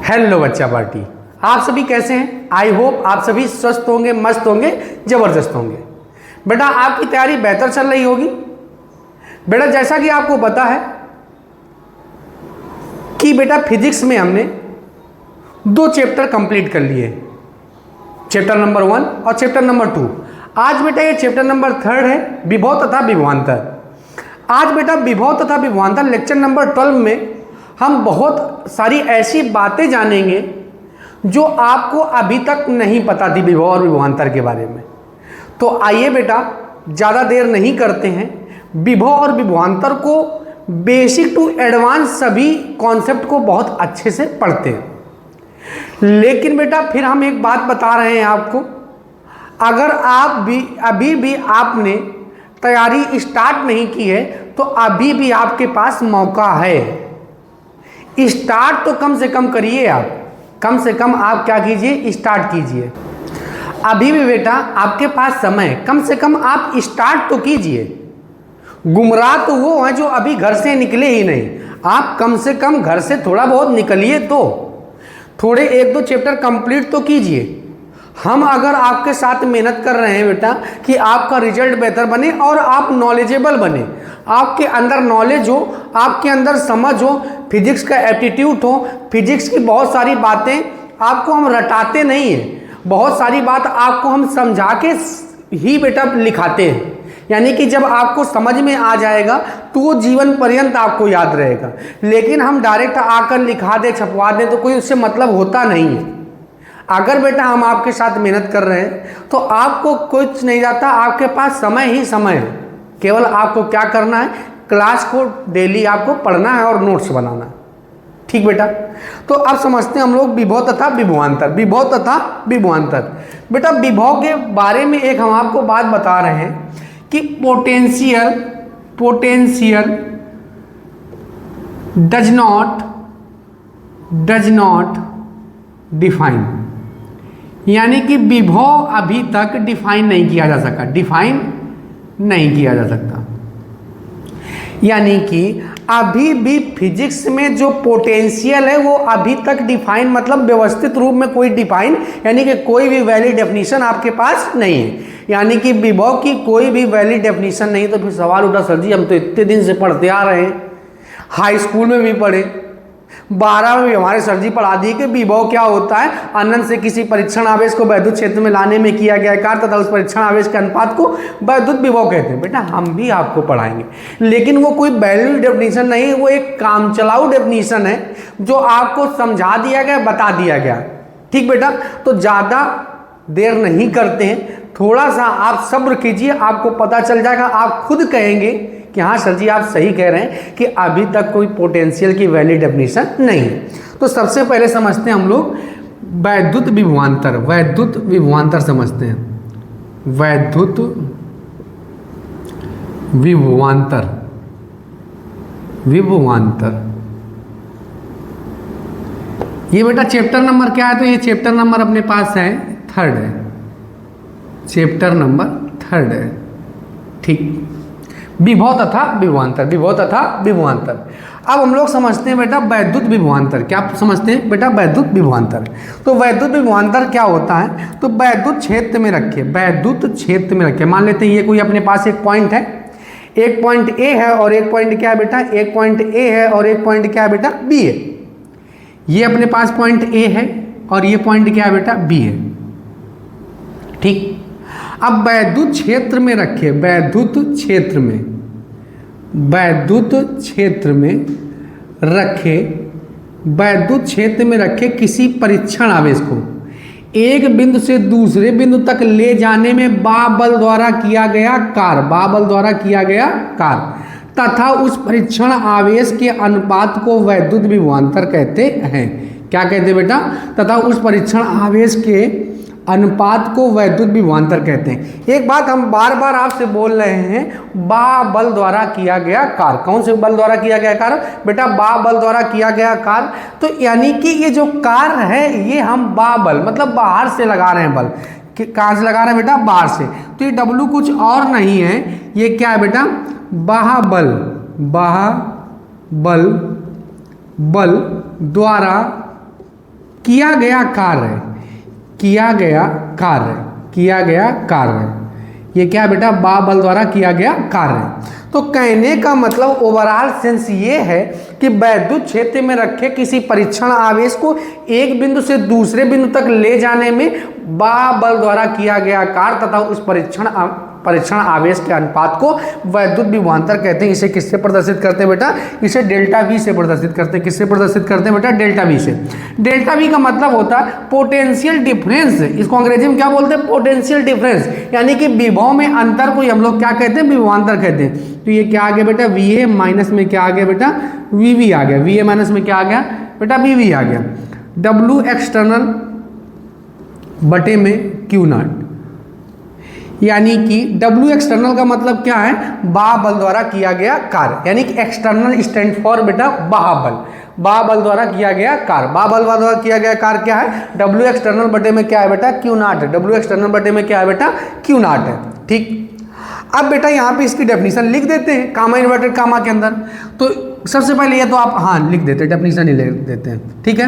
Hello बच्चा party, आप सभी कैसे हैं? आई होप आप सभी स्वस्थ होंगे, मस्त होंगे, जबरदस्त होंगे। बेटा आपकी तैयारी बेहतर चल रही होगी। बेटा जैसा कि आपको पता है कि बेटा फिजिक्स में हमने 2 चैप्टर कंप्लीट कर लिए, चैप्टर नंबर 1 और चैप्टर नंबर 2। आज बेटा ये चैप्टर नंबर 3 है, विभव तथा विभवांतर। आज बेटा विभव तथा विभवांतर लेक्चर नंबर 12 में हम बहुत सारी ऐसी बातें जानेंगे जो आपको अभी तक नहीं पता थी विभव और विभवांतर के बारे में। तो आइए बेटा ज़्यादा देर नहीं करते हैं, विभव और विभवांतर को बेसिक टू एडवांस सभी कॉन्सेप्ट को बहुत अच्छे से पढ़ते हैं। लेकिन बेटा फिर हम एक बात बता रहे हैं आपको, अगर आप भी अभी भी आपने तैयारी स्टार्ट नहीं की है तो अभी भी आपके पास मौका है। स्टार्ट तो कम से कम करिए, आप कम से कम आप क्या कीजिए, स्टार्ट कीजिए। अभी भी बेटा आपके पास समय, कम से कम आप स्टार्ट तो कीजिए। गुमराह तो वो हैं जो अभी घर से निकले ही नहीं। आप कम से कम घर से थोड़ा बहुत निकलिए, तो थोड़े 1-2 चैप्टर कंप्लीट तो कीजिए। हम अगर आपके साथ मेहनत कर रहे हैं बेटा कि आपका रिजल्ट बेहतर बने और आप नॉलेजेबल बने, आपके अंदर नॉलेज हो, आपके अंदर समझ हो, फिजिक्स का एप्टीट्यूड हो, फिजिक्स की बहुत सारी बातें आपको हम रटाते नहीं हैं, बहुत सारी बात आपको हम समझा के ही बेटा लिखाते हैं। यानी कि जब आपको समझ में आ जाएगा तो वो जीवन पर्यंत आपको याद रहेगा। लेकिन हम डायरेक्ट आकर लिखा दे, छपवा दें तो कोई उससे मतलब होता नहीं है। अगर बेटा हम आपके साथ मेहनत कर रहे हैं तो आपको कुछ नहीं जाता, आपके पास समय ही समय है। केवल आपको क्या करना है, क्लास को डेली आपको पढ़ना है और नोट्स बनाना है। ठीक बेटा, तो अब समझते हैं हम लोग विभव तथा विभवांतर। विभव तथा विभवांतर, बेटा विभव के बारे में एक हम आपको बात बता रहे हैं कि पोटेंशियल डज नॉट डिफाइन, यानी कि विभव अभी तक डिफाइन नहीं किया जा सका, डिफाइन नहीं किया जा सकता। यानी कि अभी भी फिजिक्स में जो पोटेंशियल है वो अभी तक डिफाइन, मतलब व्यवस्थित रूप में कोई डिफाइन, यानी कि कोई भी वैलिड डेफिनेशन आपके पास नहीं है। यानी कि विभव की कोई भी वैलिड डेफिनेशन नहीं। तो फिर सवाल उठा, सर जी हम तो इतने दिन से पढ़ते आ रहे हैं, हाई स्कूल में भी पढ़े, 12 में भी हमारे सर जी पढ़ा दिए कि विभव क्या होता है, अनंत से किसी परीक्षण आवेश को वैद्युत क्षेत्र में लाने में किया गया कार्य तथा उस परीक्षण आवेश के अनुपात को वैद्युत विभव कहते हैं। बेटा हम भी आपको पढ़ाएंगे, लेकिन वो कोई वैलिड डेफिनेशन नहीं, वो एक काम चलाऊ डेफिनेशन है जो आपको समझा दिया गया, बता दिया गया। ठीक बेटा, तो ज़्यादा देर नहीं करते हैं, थोड़ा सा आप सब्र कीजिए, आपको पता चल जाएगा। आप खुद कहेंगे कि हाँ सर जी आप सही कह रहे हैं कि अभी तक कोई पोटेंशियल की वैलिड डेफिनेशन नहीं है। तो सबसे पहले समझते हैं हम लोग वैद्युत विभवांतर। वैद्युत विभवांतर समझते हैं, वैद्युत विभवांतर। विभवांतर ये बेटा चैप्टर नंबर क्या है, तो ये चैप्टर नंबर अपने पास है 3rd है, चैप्टर नंबर 3rd है। ठीक, विभव तथा विभवांतर, विभव तथा विभवांतर। अब हम लोग समझते हैं बेटा वैद्युत विभवांतर। क्या समझते हैं बेटा, वैद्युत विभवांतर। तो वैद्युत विभवांतर क्या होता है, तो वैद्युत क्षेत्र में रखे, वैद्युत क्षेत्र में रखे, मान लेते हैं ये कोई अपने पास एक पॉइंट है, एक पॉइंट ए है और एक पॉइंट क्या है बेटा, एक पॉइंट ए है और एक पॉइंट क्या है बेटा, बी है। ये अपने पास पॉइंट ए है और ये पॉइंट क्या है बेटा, बी है। ठीक, अब वैद्युत क्षेत्र में रखे, वैद्युत क्षेत्र में, वैद्युत क्षेत्र में रखे, वैद्युत क्षेत्र में रखे किसी परीक्षण आवेश को एक बिंदु से दूसरे बिंदु तक ले जाने में बाबल द्वारा किया गया कार्य, बाबल द्वारा किया गया कार्य तथा उस परीक्षण आवेश के अनुपात को वैद्युत विभवांतर कहते हैं। क्या कहते हैं बेटा, तथा उस परीक्षण आवेश के अनुपात को वैद्युत विभवांतर कहते हैं। एक बात हम बार बार आपसे बोल रहे हैं, बल द्वारा किया गया कार्य। कौन से बल द्वारा किया गया कार्य बेटा, बल द्वारा किया गया कार्य। तो यानी कि ये जो कार्य है ये हम बल मतलब बाहर से लगा रहे हैं बल। कहाँ से लगा रहे हैं बेटा, बाहर से। तो ये W कुछ और नहीं है, ये क्या है बेटा, बाह्य बल द्वारा किया गया कार्य, किया गया कार्य, किया गया कार्य, ये क्या है बेटा, बा बल द्वारा किया गया कार्य। तो कहने का मतलब ओवरऑल सेंस ये है कि वैद्युत क्षेत्र में रखे किसी परीक्षण आवेश को एक बिंदु से दूसरे बिंदु तक ले जाने में बा बल द्वारा किया गया कार्य तथा उस परीक्षण आवेश के अनुपात को वैद्युत विभवांतर कहते हैं। इसे किससे प्रदर्शित करते हैं बेटा, इसे डेल्टा वी से प्रदर्शित करते हैं। किससे प्रदर्शित करते हैं बेटा, डेल्टा वी से। डेल्टा वी का मतलब होता है पोटेंशियल डिफरेंस, इसको अंग्रेजी में क्या बोलते हैं, पोटेंशियल डिफरेंस, यानी कि विभव में अंतर को हम लोग क्या कहते हैं, विभवांतर कहते हैं। तो ये क्या आ गया बेटा, वी ए माइनस में क्या आ गया बेटा, वी वी आ गया, वी ए माइनस में क्या आ गया बेटा, वी वी आ गया। डब्ल्यू एक्सटर्नल बटे में क्यू नॉट, यानी कि W एक्सटर्नल का मतलब क्या है, बा बल द्वारा किया गया कार्य, यानी कि एक्सटर्नल स्टैंड फॉर बेटा बाहुबल, बा बल द्वारा किया गया कार्य। बा बल द्वारा किया गया कार्य क्या है, W एक्सटर्नल बटे में क्या है बेटा, क्यू नॉट है। W एक्सटर्नल बटे में क्या है बेटा, क्यू नॉट है। ठीक, अब बेटा यहाँ पे इसकी डेफिनेशन लिख देते हैं कामा इन्वर्टेड कामा के अंदर। तो सबसे पहले ये तो आप हाँ लिख देते हैं, डेफिनेशन ही लिख देते हैं। ठीक है,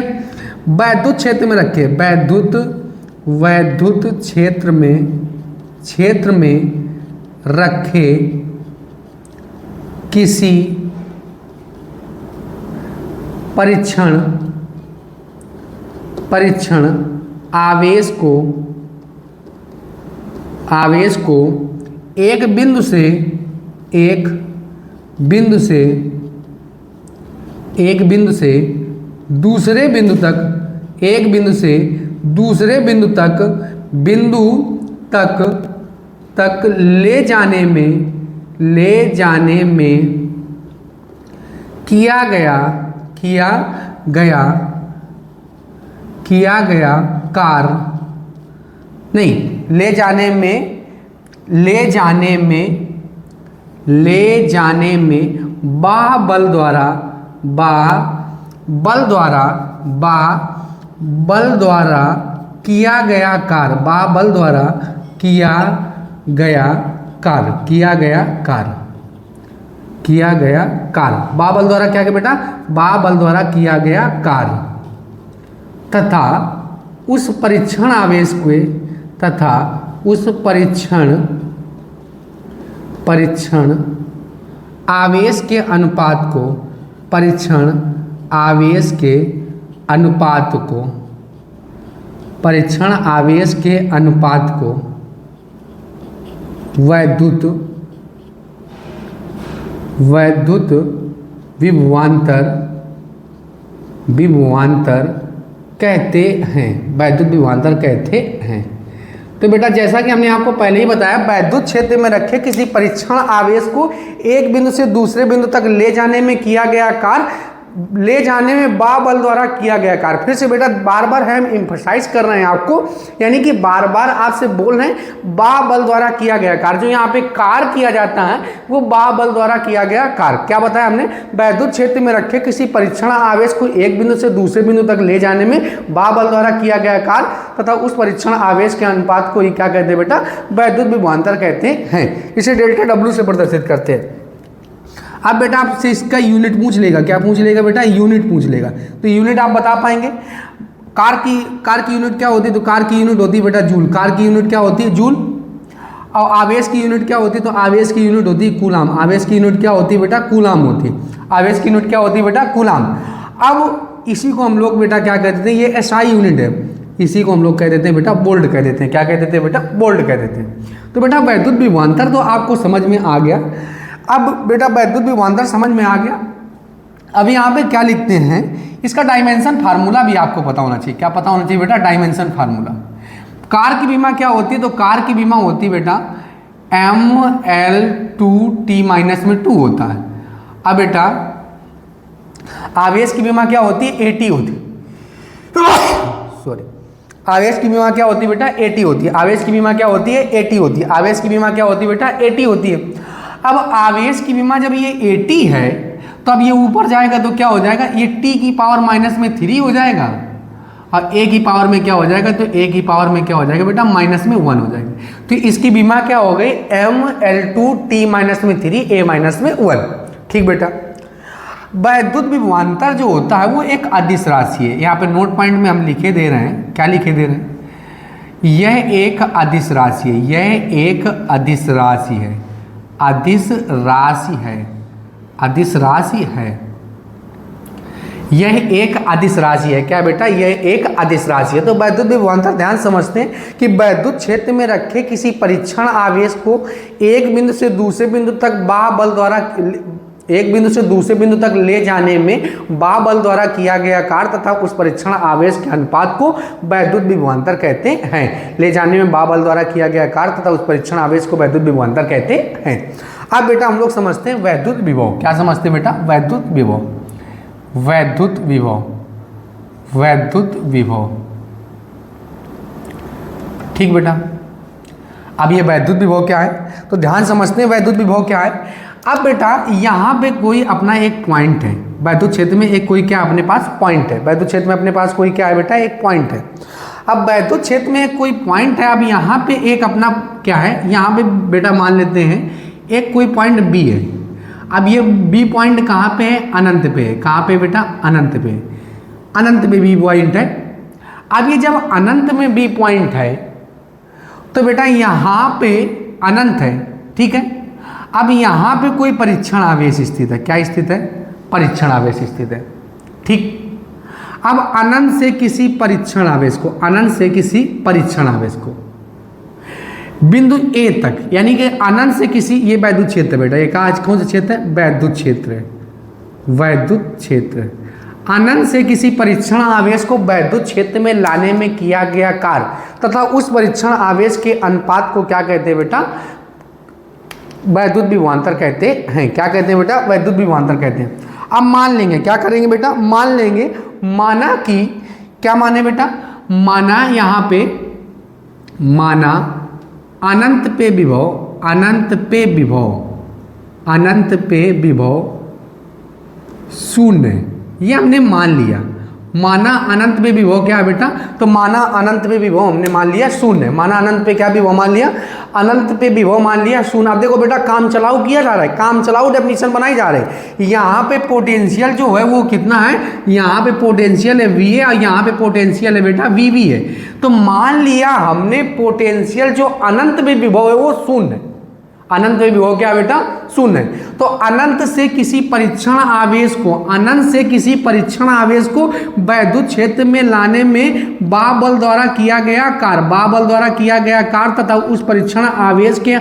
वैद्युत क्षेत्र में रखे, वैद्युत क्षेत्र में रखे किसी परीक्षण आवेश को एक बिंदु से दूसरे बिंदु तक ले जाने में किया गया कार्य, नहीं, ले जाने में बा बल द्वारा किया गया कार्य, बा बल द्वारा किया गया कार्य, बा बल द्वारा क्या गया बेटा, बा बल द्वारा किया गया कार्य तथा उस परीक्षण आवेश को परीक्षण आवेश के अनुपात को वैद्युत विभवांतर कहते हैं। तो बेटा जैसा कि हमने आपको पहले ही बताया, वैद्युत क्षेत्र में रखे किसी परीक्षण आवेश को एक बिंदु से दूसरे बिंदु तक ले जाने में किया गया कार्य, ले जाने में बा बल द्वारा किया गया कार्य। फिर से बेटा बार बार हम एम्फसाइज कर रहे हैं आपको, यानी कि बार बार आपसे बोल रहे हैं बा बल द्वारा किया गया कार्य। जो यहाँ पे कार्य किया जाता है वो बा बल द्वारा किया गया कार्य। क्या बताया हमने, वैद्युत क्षेत्र में रखे किसी परीक्षण आवेश को एक बिंदु से दूसरे बिंदु तक ले जाने में बा बल द्वारा किया गया कार्य तथा उस परीक्षण आवेश के अनुपात को ये क्या कहते हैं बेटा, वैद्युत विभवांतर कहते हैं। इसे डेल्टा W से प्रदर्शित करते हैं। अब बेटा आपसे इसका यूनिट पूछ लेगा, क्या पूछ लेगा बेटा, यूनिट पूछ लेगा। तो यूनिट आप बता पाएंगे, कार की यूनिट क्या होती है, तो कार की यूनिट होती है बेटा जूल। कार की यूनिट क्या होती है, जूल। और आवेश की यूनिट क्या होती है, तो आवेश की यूनिट होती है कूलाम। आवेश की यूनिट क्या होती है बेटा, कूलाम होती है। आवेश की यूनिट क्या होती है बेटा, कूलाम। अब इसी को हम लोग बेटा क्या कहते हैं, ये SI यूनिट है, इसी को हम लोग कह देते हैं बेटा बोल्ट कह देते हैं। क्या कह देते हैं बेटा, बोल्ट कह देते हैं। तो बेटा वैद्युत विभवांतर तो आपको समझ में आ गया। अब बेटा वैद्युत विभवांतर समझ में आ गया। अब यहाँ पे क्या लिखते हैं, इसका डायमेंशन फार्मूला भी आपको पता होना चाहिए। क्या पता होना चाहिए बेटा, डायमेंशन फार्मूला। कार की बीमा क्या होती है, तो कार की बीमा होती है बेटा ML2T-2 होता है। अब बेटा आवेश की बीमा क्या होती है, AT होती है। सॉरी, आवेश की बीमा क्या होती है बेटा, AT होती है। आवेश की बीमा क्या होती है, AT होती है। आवेश की बीमा क्या होती है बेटा, AT होती है। अब आवेश की बीमा जब ये 80 है तो अब ये ऊपर जाएगा तो क्या हो जाएगा, ये t की पावर माइनस में 3 हो जाएगा और a की पावर में क्या हो जाएगा, तो a की पावर में क्या हो जाएगा बेटा, माइनस में 1 हो जाएगी। तो इसकी बीमा क्या हो गई, ML2T-3 a-1। ठीक बेटा। वैद्युत विभवांतर जो होता है वो एक अदिश राशि है। यहाँ पे नोट पॉइंट में हम लिखे दे रहे हैं, क्या लिखे दे रहे हैं, यह एक अदिश राशि है, यह एक अदिश राशि है, अदिश राशि है, अदिश राशि है, यह एक अदिश राशि है। क्या बेटा, यह एक अदिश राशि है। तो वैद्युत विभवांतर ध्यान समझते हैं कि वैद्युत क्षेत्र में रखे किसी परीक्षण आवेश को एक बिंदु से दूसरे बिंदु तक बाह्य बल द्वारा, एक बिंदु से दूसरे बिंदु तक ले जाने में बाह्य बल द्वारा किया गया कार्य तथा उस परीक्षण आवेश के अनुपात को वैद्युत विभवांतर कहते हैं। ले जाने में बाह्य बल द्वारा किया गया कार्य तथा उस परीक्षण आवेश को वैद्युत विभवांतर कहते हैं। अब बेटा हम लोग समझते हैं वैद्युत विभव। क्या समझते हैं बेटा, वैद्युत विभव, वैद्युत विभव, वैद्युत विभव। ठीक बेटा, अब ये वैद्युत विभव क्या है, तो ध्यान समझते हैं वैद्युत विभव क्या है। अब बेटा यहाँ पे कोई अपना एक पॉइंट है, वैद्युत क्षेत्र में एक कोई क्या अपने पास पॉइंट है, वैद्युत क्षेत्र में अपने पास कोई क्या है बेटा, एक पॉइंट है। अब वैद्युत क्षेत्र में कोई पॉइंट है, अब यहाँ पे एक अपना क्या है, यहाँ पे बेटा मान लेते हैं एक कोई पॉइंट बी है। अब ये बी पॉइंट कहाँ पे है, अनंत पे है। कहाँ पे बेटा, अनंत पे, अनंत पे बी पॉइंट है। अब ये जब अनंत में बी पॉइंट है तो बेटा यहाँ पे अनंत है, ठीक है। अब यहाँ पे कोई परीक्षण आवेश स्थित है, क्या स्थित है, परीक्षण आवेश स्थित है, ठीक। अब अनंत से किसी परीक्षण आवेश को, अनंत से किसी परीक्षण आवेश को बिंदु ए तक, यानी कि अनंत से किसी, ये वैद्युत क्षेत्र बेटा, ये कौन सा क्षेत्र है, वैद्युत क्षेत्र है, वैद्युत क्षेत्र। अनंत से किसी परीक्षण आवेश को वैद्युत क्षेत्र में लाने में किया गया कार्य तथा उस परीक्षण आवेश के अनुपात को क्या कहते हैं बेटा, वैद्युत विभवांतर कहते हैं। क्या कहते हैं बेटा, वैद्युत विभवांतर कहते हैं। अब मान लेंगे, क्या करेंगे बेटा, मान लेंगे, माना कि, क्या माने बेटा, माना यहाँ पे, माना अनंत पे विभव, अनंत पे विभव, अनंत पे विभव शून्य, ये हमने मान लिया। माना अनंत पे विभव क्या है बेटा, तो माना अनंत पे विभव हमने मान लिया शून्य। माना अनंत पे क्या विभव मान लिया, अनंत पे विभव मान लिया शून्य। अब देखो बेटा काम चलाऊ किया जा रहा है, काम चलाऊ डेफिनेशन बनाई जा रही है। यहाँ पे पोटेंशियल जो है वो कितना है, यहाँ पे पोटेंशियल है VA और यहाँ पे पोटेंशियल है बेटा VB है। तो मान लिया हमने पोटेंशियल जो अनंत में विभव है वो शून्य है, अनंत में विभव क्या बेटा, शून्य है। तो अनंत से किसी परीक्षण आवेश को, अनंत से किसी परीक्षण आवेश को वैद्युत क्षेत्र में लाने में बाह्य बल द्वारा किया गया कार्य, बाह्य बल द्वारा किया गया कार्य तथा उस परीक्षण आवेश के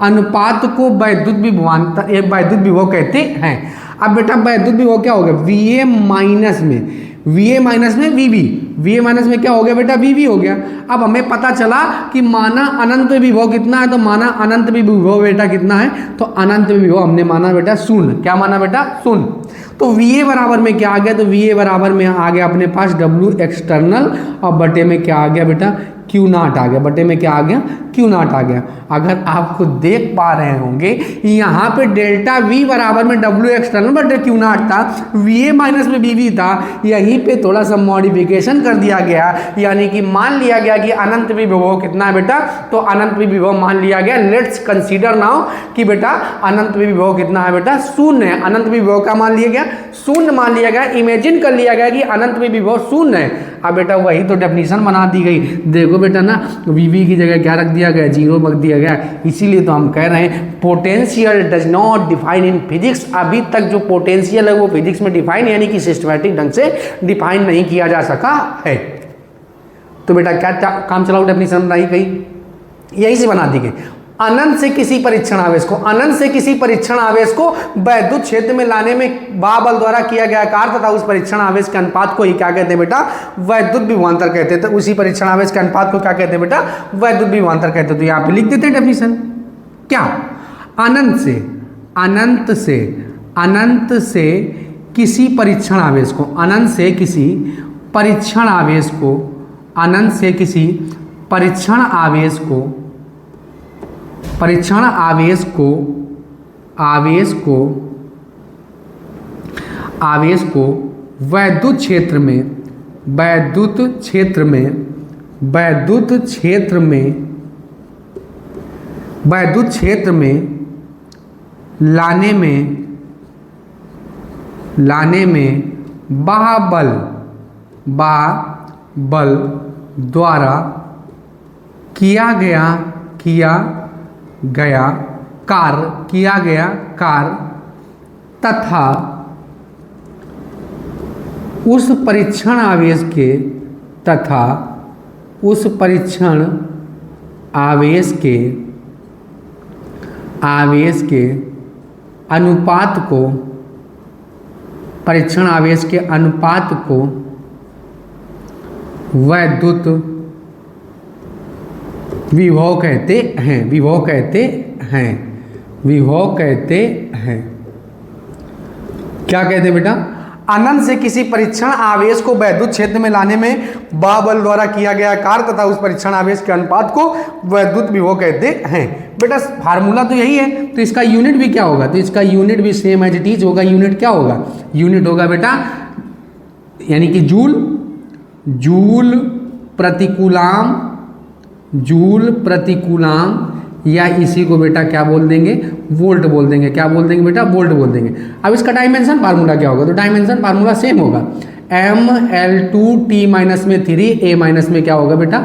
अनुपात को वैद्युत विभवांतर, वैद्युत विभव कहते हैं। अब बेटा वैद्युत विभव क्या हो गया, VA माइनस में, VA माइनस में VB, VA माइनस में क्या हो गया बेटा, VB हो गया। अब हमें पता चला कि माना अनंत में विभव कितना है, तो माना अनंत में विभव बेटा कितना है, तो अनंत में विभव हमने माना बेटा शून्य। क्या माना बेटा, शून्य। तो VA बराबर में क्या आ गया, तो VA बराबर में आ गया अपने पास W एक्सटर्नल और बटे में क्या आ गया बेटा, Q नॉट आ गया, बटे में क्या आ गया, Q नॉट आ गया। अगर आपको देख पा रहे होंगे यहाँ पे डेल्टा V बराबर में W एक्सटर्नल बटे Q नॉट था, VA माइनस में VB था, यहीं पे थोड़ा सा मॉडिफिकेशन कर दिया गया, यानी कि मान लिया गया कि अनंत में विभव कितना है बेटा, तो अनंत में विभव मान लिया गया। लेट्स कंसीडर नाउ कि बेटा अनंत में विभव कितना है बेटा, शून्य है। अनंत में विभव का मान लिया गया, शून्य मान लिया गया, इमेजिन कर लिया गया कि अनंत में विभव शून्य है। अब बेटा वही तो डेफिनेशन बना दी गई, देखो बेटा ना, VB की जगह क्या रख दिया गया, 0 रख दिया गया। इसीलिए तो हम कह रहे हैं potential does not define in physics. अभी तक जो पोटेंशियल है वो फिजिक्स में डिफाइन, यानी कि सिस्टमैटिक ढंग से डिफाइन नहीं किया जा सका है। तो बेटा क्या काम चलाओ डेफिनेशन बनाई गई, यही से बना दी गई। अनंत से किसी परीक्षण आवेश को, अनंत से किसी परीक्षण आवेश को वैद्युत क्षेत्र में लाने में बाह्य बल द्वारा किया गया कार्य तथा उस परीक्षण आवेश के अनुपात को ही क्या कहते हैं बेटा, वैद्युत विभवांतर कहते हैं। तो उसी परीक्षण आवेश के अनुपात को क्या कहते हैं बेटा, वैद्युत विभवांतर कहते हैं। तो यहाँ पे लिख देते हैं डेफिनेशन, क्या, अनंत से, अनंत से, अनंत से किसी परीक्षण आवेश को, अनंत से किसी परीक्षण आवेश को, अनंत से किसी परीक्षण आवेश को, परीक्षण आवेश को, आवेश को, आवेश को वैद्युत क्षेत्र में, वैद्युत क्षेत्र में, वैद्युत क्षेत्र में, वैद्युत क्षेत्र में लाने में, लाने में बल द्वारा किया गया कार्य तथा उस परीक्षण आवेश के अनुपात को वैद्युत विभव कहते हैं। क्या कहते हैं बेटा? अनंत से किसी परीक्षण आवेश को वैद्युत क्षेत्र में लाने में बल द्वारा किया गया कार्य तथा उस परीक्षण आवेश के अनुपात को वैद्युत विभव कहते हैं। बेटा फार्मूला तो यही है, तो इसका यूनिट भी क्या होगा? तो इसका यूनिट भी सेम एज इट इज होगा। यूनिट क्या होगा? यूनिट होगा बेटा यानी कि जूल प्रतिकूलाम या इसी को बेटा क्या बोल देंगे? वोल्ट बोल देंगे। क्या बोल देंगे बेटा? वोल्ट बोल देंगे। अब इसका डायमेंशन फार्मूला क्या होगा? तो डायमेंशन फार्मूला सेम होगा, ml2t माइनस में 3 a माइनस में क्या होगा बेटा?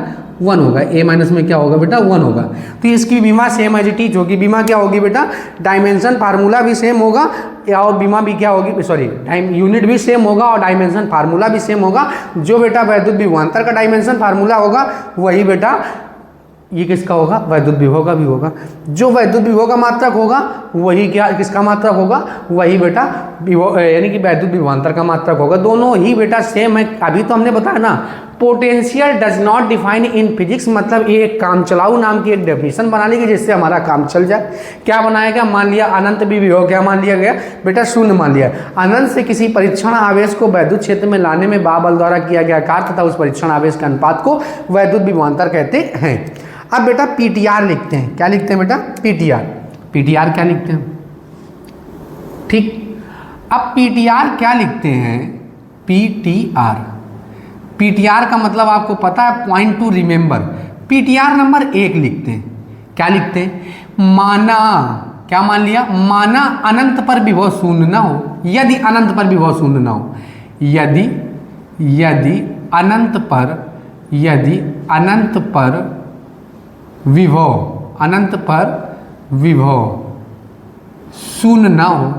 1 होगा। a माइनस में क्या होगा बेटा? 1 होगा। तो इसकी बीमा सेम एज इट इज होगी। बीमा क्या होगी बेटा? डायमेंशन फार्मूला भी सेम होगा और बीमा भी क्या होगी? सॉरी, यूनिट भी सेम होगा और डायमेंशन फार्मूला भी सेम होगा। जो बेटा वैद्युत विभवांतर का डायमेंशन फार्मूला होगा वही बेटा ये किसका होगा? वैद्युत विभव का भी होगा। जो वैद्युत विभव का मात्रक होगा वही क्या किसका मात्रक होगा? वही बेटा विभव यानी कि वैद्युत विभवांतर का मात्रक होगा। दोनों ही बेटा सेम है। अभी तो हमने बताया ना, potential does not define in physics, मतलब ये एक काम चलाऊ नाम की एक डेफिनेशन बना ली गई जिससे हमारा काम चल जाए। क्या बनाया गया? मान लिया अनंत भी विभव क्या मान लिया गया बेटा? शून्य मान लिया। अनंत से किसी परीक्षण आवेश को वैद्युत क्षेत्र में लाने में बल द्वारा किया गया कार्य तथा उस परीक्षण आवेश के अनुपात को वैद्युत विभवांतर कहते हैं। अब बेटा पीटीआर लिखते हैं। क्या लिखते हैं बेटा? पीटीआर क्या लिखते हैं? ठीक। अब पीटीआर क्या लिखते हैं? पीटीआर का मतलब आपको पता है, point two remember. PTR number 1 लिखते हैं। क्या लिखते हैं? माना, क्या मान लिया? माना अनंत पर विभव शून्य ना हो, यदि अनंत पर विभव शून्य ना हो, यदि अनंत पर विभव शून्य ना हो।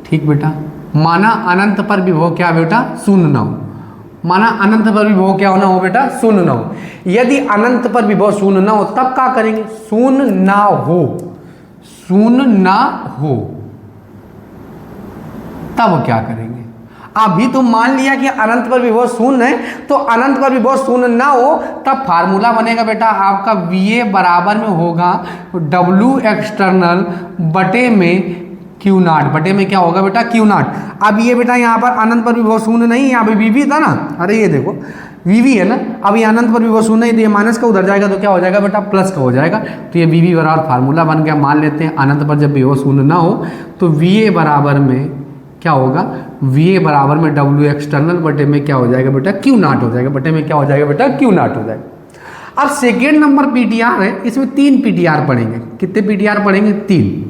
ठीक बेटा, माना अनंत पर विभव क्या बेटा? शून्य ना हो। माना अनंत पर विभव क्या होना हो बेटा? शून्य ना हो। यदि अनंत पर विभव शून्य ना हो तब क्या करेंगे? शून्य ना हो तब क्या करेंगे? अभी तो मान लिया कि अनंत पर विभव शून्य है, तो अनंत पर विभव शून्य ना हो तब फार्मूला बनेगा बेटा आपका VA बराबर में होगा W एक्सटर्नल बटे में Q0। बटे में क्या होगा बेटा? Q0। अब ये बेटा यहाँ पर अनंत पर विभव शून्य नहीं, यहाँ पे VV था ना, अरे ये देखो VV है ना। अब ये अनंत पर विभव शून्य नहीं, तो ये माइनस का उधर जाएगा तो क्या हो जाएगा बेटा? प्लस का हो जाएगा। तो ये VV बराबर फार्मूला बन गया। मान लेते हैं अनंत पर जब विभव शून्य ना हो तो VA बराबर में क्या होगा? VA बराबर में W एक्सटर्नल बटे में क्या हो जाएगा बेटा? Q0 हो जाएगा। बटे में क्या हो जाएगा बेटा? Q0 हो जाएगा। अब सेकेंड नंबर पीटीआर है, इसमें 3 पीटीआर पढ़ेंगे। कितने पीटीआर पढ़ेंगे? 3।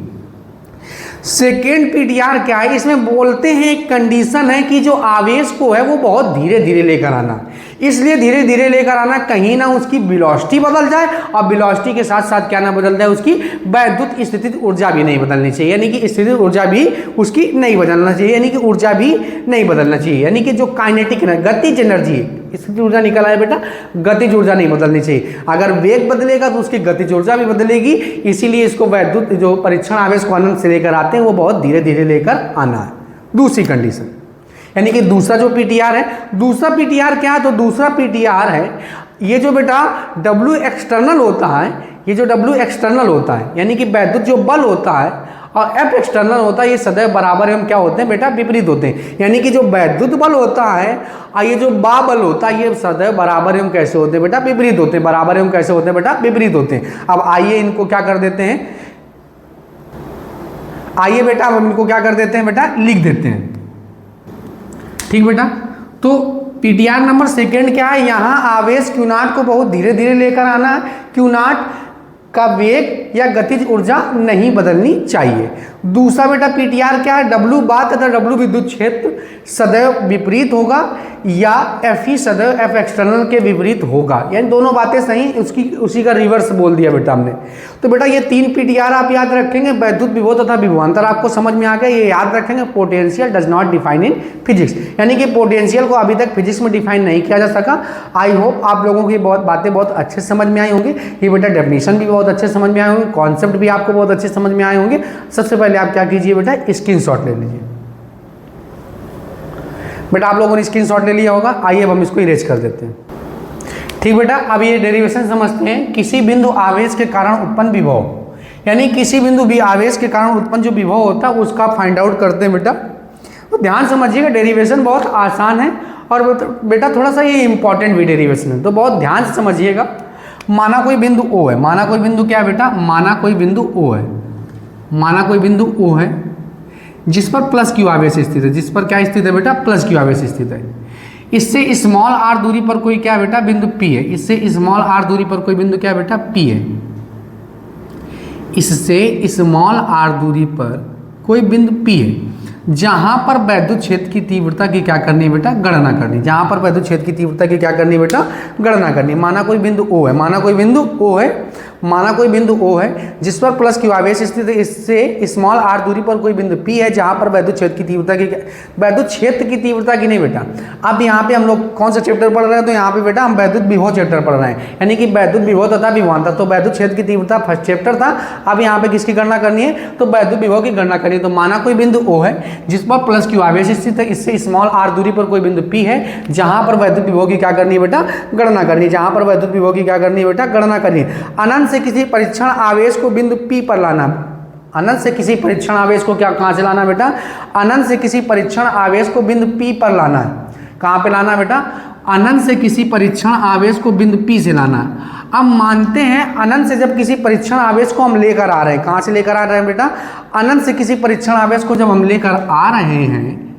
सेकेंड पीटीआर क्या है? इसमें बोलते हैं एक कंडीशन है कि जो आवेश को है वो बहुत धीरे धीरे लेकर आना, इसलिए धीरे धीरे लेकर आना कहीं ना उसकी वेलोसिटी बदल जाए और वेलोसिटी के साथ साथ क्या ना बदल जाए? उसकी वैद्युत स्थितिज ऊर्जा भी नहीं बदलनी चाहिए, यानी कि स्थितिज ऊर्जा भी उसकी नहीं बदलना चाहिए, यानी कि ऊर्जा भी नहीं बदलना चाहिए। यानी कि जो काइनेटिक गतिज एनर्जी स्थितिज ऊर्जा निकल आए बेटा, गतिज ऊर्जा नहीं बदलनी चाहिए। अगर वेग बदलेगा तो उसकी गतिज ऊर्जा भी बदलेगी, इसीलिए इसको वैद्युत जो परीक्षण आवेश को अनंत से लेकर आते हैं वो बहुत धीरे धीरे लेकर आना है। दूसरी कंडीशन, यानी कि दूसरा जो पीटीआर है, दूसरा पीटीआर क्या है? तो दूसरा पीटीआर है ये जो बेटा W एक्सटर्नल होता है, ये जो W एक्सटर्नल होता है यानी कि वैद्युत जो बल होता है और F एक्सटर्नल होता है, ये सदैव बराबर एवं क्या होते हैं बेटा? विपरीत होते हैं। यानी कि जो वैद्युत बल होता है और ये जो बल होता है ये सदैव बराबर एवं कैसे होते हैं बेटा? विपरीत होते हैं। बराबर एवं कैसे होते हैं बेटा? विपरीत होते हैं। अब आइए इनको क्या कर देते हैं, आइए बेटा अब इनको क्या कर देते हैं बेटा? लिख देते हैं। ठीक बेटा, तो पीटीआर नंबर सेकेंड क्या है? यहाँ आवेश Q0 को बहुत धीरे धीरे लेकर आना है। Q0 का वेग या गतिज ऊर्जा नहीं बदलनी चाहिए। दूसरा बेटा पीटीआर क्या है, डब्ल्यू बात तथा डब्ल्यू विद्युत क्षेत्र सदैव विपरीत होगा या एफ ई सदैव एफ एक्सटर्नल के विपरीत होगा, यानी दोनों बातें सही, उसी का रिवर्स बोल दिया बेटा हमने। तो बेटा ये 3 पीटीआर आप याद रखेंगे, वैद्युत विभव तथा विभवांतर आपको समझ में आ गया, ये याद रखेंगे। Potential does not define in physics, यानी कि पोटेंशियल को अभी तक फिजिक्स में डिफाइन नहीं किया जा सका। आई होप आप लोगों की बातें बहुत अच्छे समझ में आई होंगी। ये बेटा डेफिनेशन भी बहुत अच्छे समझ में आए होंगे, कॉन्सेप्ट भी आपको बहुत अच्छे समझ में आए होंगे। सबसे पहले आप क्या कीजिए बेटा, स्क्रीनशॉट ले लीजिए। बेटा आप लोगों ने स्क्रीनशॉट ले लिया होगा, आइए अब हम इसको इरेज कर देते हैं। ठीक बेटा, अब ये डेरिवेशन समझते हैं। किसी बिंदु आवेश के कारण उत्पन्न विभव, यानी किसी बिंदु भी आवेश के कारण उत्पन्न जो विभव होता है उसका फाइंड आउट करते हैं बेटा। तो ध्यान समझिएगा, डेरिवेशन बहुत आसान है और बेटा थोड़ा सा ये इंपॉर्टेंट भी डेरिवेशन है, तो बहुत ध्यान से समझिएगा। माना कोई बिंदु O है, माना कोई बिंदु क्या है बेटा, माना कोई बिंदु O है, माना कोई बिंदु O है जिस पर प्लस क्यू आवेश स्थित है, जिस पर क्या स्थित है बेटा, प्लस क्यू आवेश स्थित है। इससे स्मॉल r दूरी पर कोई क्या बेटा, बिंदु P है। इससे स्मॉल r दूरी पर कोई बिंदु क्या बेटा, P है। इससे स्मॉल r दूरी पर कोई बिंदु P है जहां पर वैद्युत क्षेत्र की तीव्रता की क्या करनी है बेटा, गणना करनी। जहां पर वैद्युत क्षेत्र की तीव्रता की क्या करनी है बेटा, गणना करनी। माना कोई बिंदु O है, माना कोई बिंदु O है, माना कोई बिंदु O है जिस पर प्लस क्यू आवेश स्थित है। इससे स्मॉल r दूरी पर कोई बिंदु P है जहां पर वैद्युत क्षेत्र की तीव्रता की, वैद्युत क्षेत्र की तीव्रता की नहीं बेटा। अब यहाँ पे हम लोग कौन सा चैप्टर पढ़ रहे हैं, तो यहाँ पे बेटा हम वैद्युत विभव चैप्टर पढ़ रहे हैं, यानी कि वैद्युत विभव तथा विभवांतर। तो वैद्युत क्षेत्र की तीव्रता फर्स्ट चैप्टर था, अब यहाँ पे किसकी गणना करनी है, तो वैद्युत विभव की गणना करनी है। तो माना कोई बिंदु O है जिस पर प्लस क्यू आवेश स्थित है। इससे स्मॉल r दूरी पर कोई बिंदु P है जहां पर वैद्युत विभव की क्या करनी है बेटा, गणना करनी है। जहां पर वैद्युत विभव की क्या करनी है बेटा, गणना करनी है। अनंत से किसी परीक्षण आवेश को बिंदु P पर लाना। अनंत से किसी परीक्षण आवेश को क्या, कहां से लाना बेटा, अनंत से किसी परीक्षण आवेश को बिंदु P पर लाना है। कहां पे लाना बेटा, अनंत से किसी परीक्षण आवेश को बिंदु P से लाना है। अब मानते हैं अनंत से जब किसी परीक्षण आवेश को हम लेकर आ रहे हैं, कहां से लेकर आ रहे हैं बेटा, अनंत से किसी परीक्षण आवेश को जब हम लेकर आ रहे हैं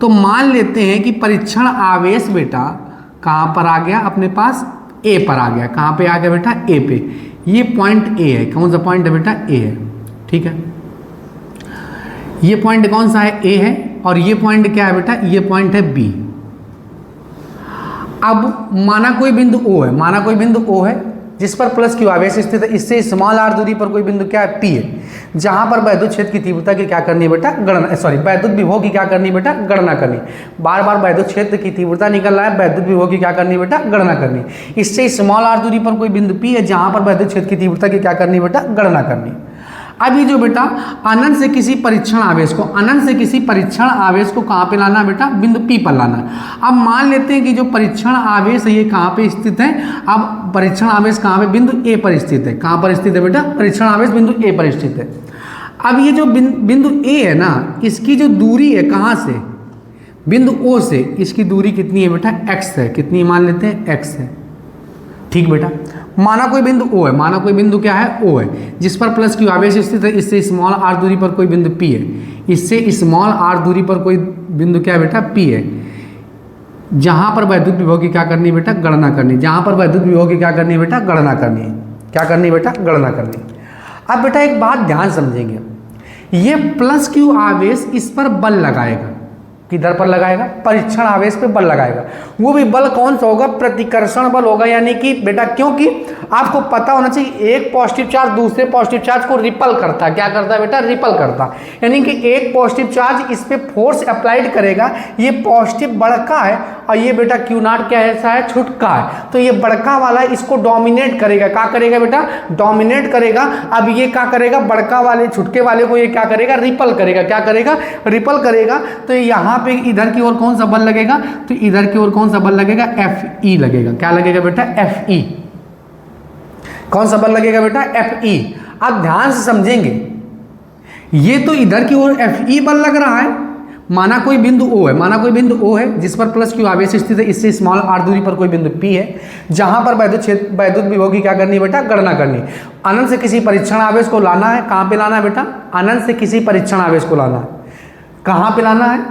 तो मान लेते हैं कि परीक्षण आवेश बेटा कहां पर आ गया, अपने पास A पर आ गया। कहां पे आ गया बेटा, A पे। ये पॉइंट A है, कौन सा पॉइंट है बेटा, A है। ठीक है, ये पॉइंट कौन सा है, A है, और ये पॉइंट क्या है बेटा, ये पॉइंट है B। अब माना कोई बिंदु O है, माना कोई बिंदु O है जिस पर प्लस क्यू आवेश स्थित है। इससे स्मॉल r दूरी पर कोई बिंदु क्या है, P है, जहां पर वैद्युत क्षेत्र की तीव्रता की क्या करनी है बेटा, गणना, सॉरी वैद्युत विभव की क्या करनी है बेटा, गणना करनी। बार बार वैद्युत क्षेत्र की तीव्रता निकल रहा है, वैद्युत विभव की क्या करनी है बेटा, गणना करनी। इससे स्मॉल r दूरी पर कोई बिंदु P है जहां पर वैद्युत क्षेत्र की तीव्रता की क्या करनी है बेटा, गणना करनी। अब ये जो बेटा अनंत से किसी परीक्षण आवेश को, अनंत से किसी परीक्षण आवेश को कहाँ पे लाना बेटा, बिंदु P पर लाना। अब मान लेते हैं कि जो परीक्षण आवेश है ये कहाँ पे स्थित है। अब परीक्षण आवेश कहाँ पे, बिंदु A पर स्थित है। कहाँ पर स्थित है बेटा, परीक्षण आवेश बिंदु A पर स्थित है। अब ये जो बिंदु A है ना, इसकी जो दूरी है कहाँ से, बिंदु O से, इसकी दूरी कितनी है बेटा, x है। कितनी मान लेते हैं, x है। ठीक बेटा, माना कोई बिंदु O है, माना कोई बिंदु क्या है, O है जिस पर प्लस क्यू आवेश स्थित है। इससे स्मॉल r दूरी पर कोई बिंदु P है। इससे स्मॉल r दूरी पर कोई बिंदु क्या है बेटा, P है, जहां पर वैद्युत विभव की क्या करनी है बेटा, गणना करनी। जहां पर वैद्युत विभव की क्या करनी है बेटा, गणना करनी है। क्या करनी बेटा, गणना करनी। अब बेटा एक बात ध्यान समझेंगे, ये प्लस क्यू आवेश इस पर बल लगाएगा। किधर पर लगाएगा, परीक्षण आवेश पे बल लगाएगा। वो भी बल कौन सा होगा, प्रतिकर्षण बल होगा। यानी कि बेटा, क्योंकि आपको पता होना चाहिए एक पॉजिटिव चार्ज दूसरे पॉजिटिव चार्ज को रिपल करता है। क्या करता है बेटा, रिपल करता है। यानी कि एक पॉजिटिव चार्ज इस पे फोर्स अप्लाइड करेगा, ये पॉजिटिव बड़का है और ये बेटा क्यू नॉट क्या ऐसा है, छुटका है। तो ये बड़का वाला इसको डोमिनेट करेगा। क्या करेगा बेटा, डोमिनेट करेगा। अब ये क्या करेगा, बड़का वाले छुटके वाले को ये क्या करेगा, रिपल करेगा। क्या करेगा, रिपल करेगा। तो यहाँ पे इधर की ओर कौन सा बल लगेगा, तो इधर की ओर कौन सा बल लगेगा, Fe लगेगा। क्या लगेगा बेटा, Fe। कौन सा बल लगेगा बेटा, Fe। अब ध्यान से समझेंगे, ये तो इधर की ओर Fe बल लग रहा है। माना कोई बिंदु O है, माना कोई बिंदु O है जिस पर प्लस क्यू आवेश स्थित है। इससे स्मॉल r दूरी पर कोई बिंदु P है जहां पर वैद्युत विभव की क्या करनी है बेटा, गणना करनी। अनंत से किसी परीक्षण आवेश को लाना है। कहां पे लाना है बेटा, अनंत से किसी परीक्षण आवेश को लाना है। कहां पे लाना है,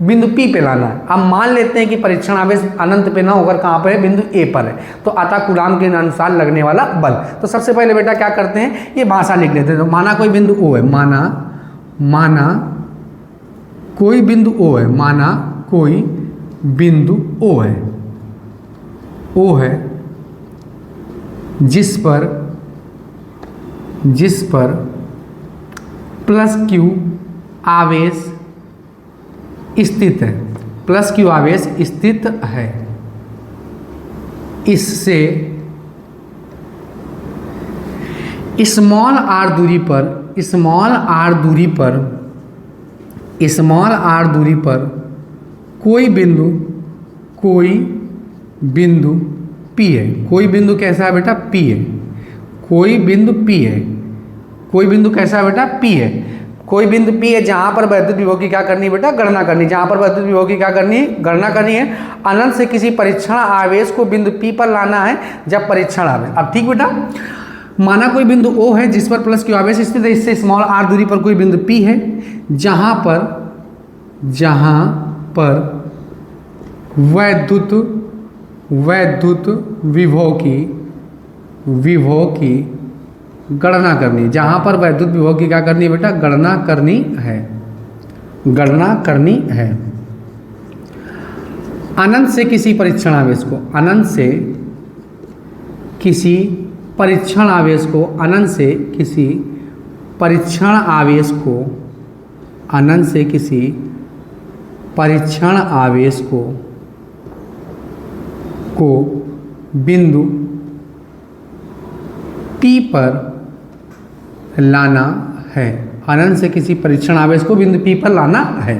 बिंदु P पे लाना है। अब मान लेते हैं कि परीक्षण आवेश अनंत पे ना होकर कहाँ पर है, बिंदु A पर है। तो अतः कूलाम के अनुसार लगने वाला बल। तो सबसे पहले बेटा क्या करते हैं, ये भाषा लिख लेते हैं। तो माना कोई बिंदु O है, माना माना कोई बिंदु O है, माना कोई बिंदु O है जिस पर प्लस Q आवेश स्थित है, प्लस Q आवेश स्थित है। इससे स्मॉल r दूरी पर कोई बिंदु P है। कोई बिंदु कैसा है बेटा? P है। कोई बिंदु P है। कोई बिंदु कैसा है बेटा? P है। कोई बिंदु P है जहां पर वैद्युत विभव की क्या करनी है बेटा? गणना करनी। जहां पर वैद्युत विभव की क्या करनी है? गणना करनी है। अनंत से किसी परीक्षण आवेश को बिंदु P पर लाना है जब परीक्षण आवेश। अब ठीक बेटा, माना कोई बिंदु O है जिस पर प्लस Q आवेश स्थित है। इससे स्मॉल r दूरी पर कोई बिंदु P है जहां पर वैद्युत विभव की गणना करनी। जहां पर वैद्युत विभव की क्या करनी है बेटा? गणना करनी है। अनंत से किसी परीक्षण आवेश को, अनंत से किसी परीक्षण आवेश को बिंदु P पर लाना है। अनंत से किसी परीक्षण आवेश को बिंदु P पर लाना है।